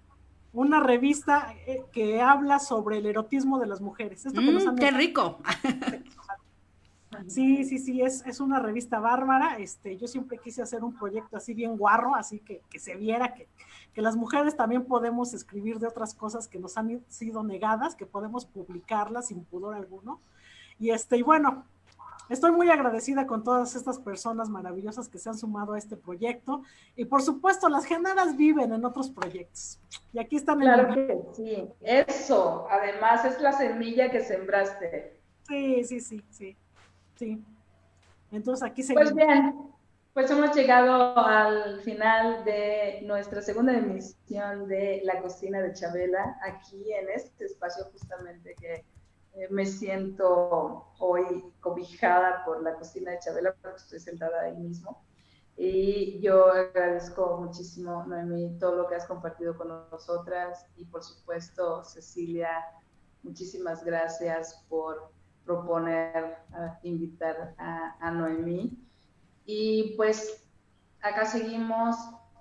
Una revista que habla sobre el erotismo de las mujeres, esto que nos han Qué negado. rico. Sí, sí, sí, es una revista bárbara. Yo siempre quise hacer un proyecto así bien guarro, así que se viera que las mujeres también podemos escribir de otras cosas que nos han sido negadas, que podemos publicarlas sin pudor alguno. Y bueno, estoy muy agradecida con todas estas personas maravillosas que se han sumado a este proyecto. Y por supuesto, las genadas viven en otros proyectos. Y aquí están en Claro mi... que sí, eso, además es la semilla que sembraste. Sí, sí, sí, sí, sí. Entonces aquí Pues seguimos. bien, pues hemos llegado al final de nuestra segunda emisión de La Cocina de Chabela, aquí en este espacio justamente que me siento hoy cobijada por La Cocina de Chabela, porque estoy sentada ahí mismo. Y yo agradezco muchísimo, Noemí, todo lo que has compartido con nosotras y por supuesto, Cecilia, muchísimas gracias por proponer, invitar a Noemí. Y pues acá seguimos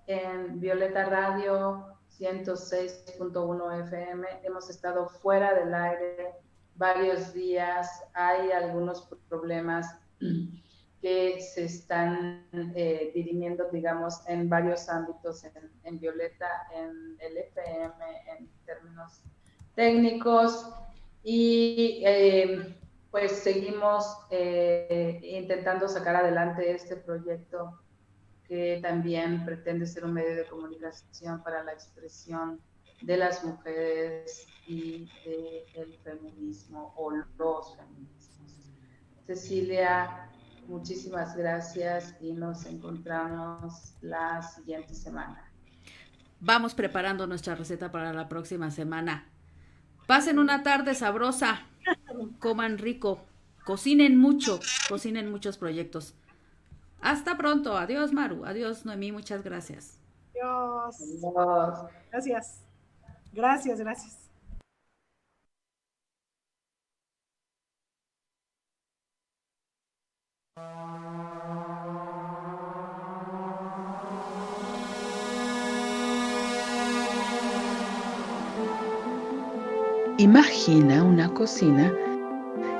en Violeta Radio 106.1 FM. Hemos estado fuera del aire varios días. Hay algunos problemas que se están dirimiendo, digamos, en varios ámbitos en Violeta, en el FM, en términos técnicos. Y pues seguimos intentando sacar adelante este proyecto que también pretende ser un medio de comunicación para la expresión de las mujeres y del feminismo o los feminismos. Cecilia, muchísimas gracias y nos encontramos la siguiente semana. Vamos preparando nuestra receta para la próxima semana. Pasen una tarde sabrosa, coman rico, cocinen muchos proyectos. Hasta pronto, adiós Maru, adiós Noemí, muchas gracias. Dios. Adiós. Gracias. Gracias, gracias. Imagina una cocina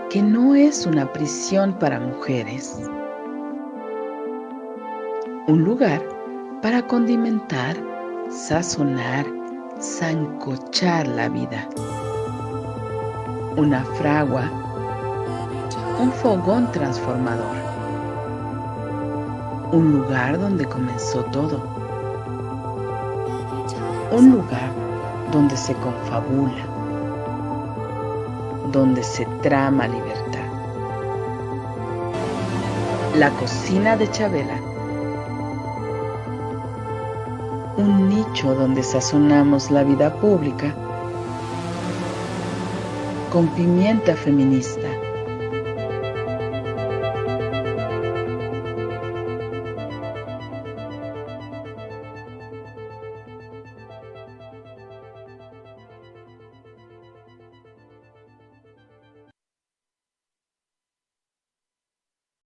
que no es una prisión para mujeres. Un lugar para condimentar, sazonar, sancochar la vida. Una fragua, un fogón transformador. Un lugar donde comenzó todo. Un lugar donde se confabula, donde se trama libertad. La cocina de Chabela. Un nicho donde sazonamos la vida pública con pimienta feminista.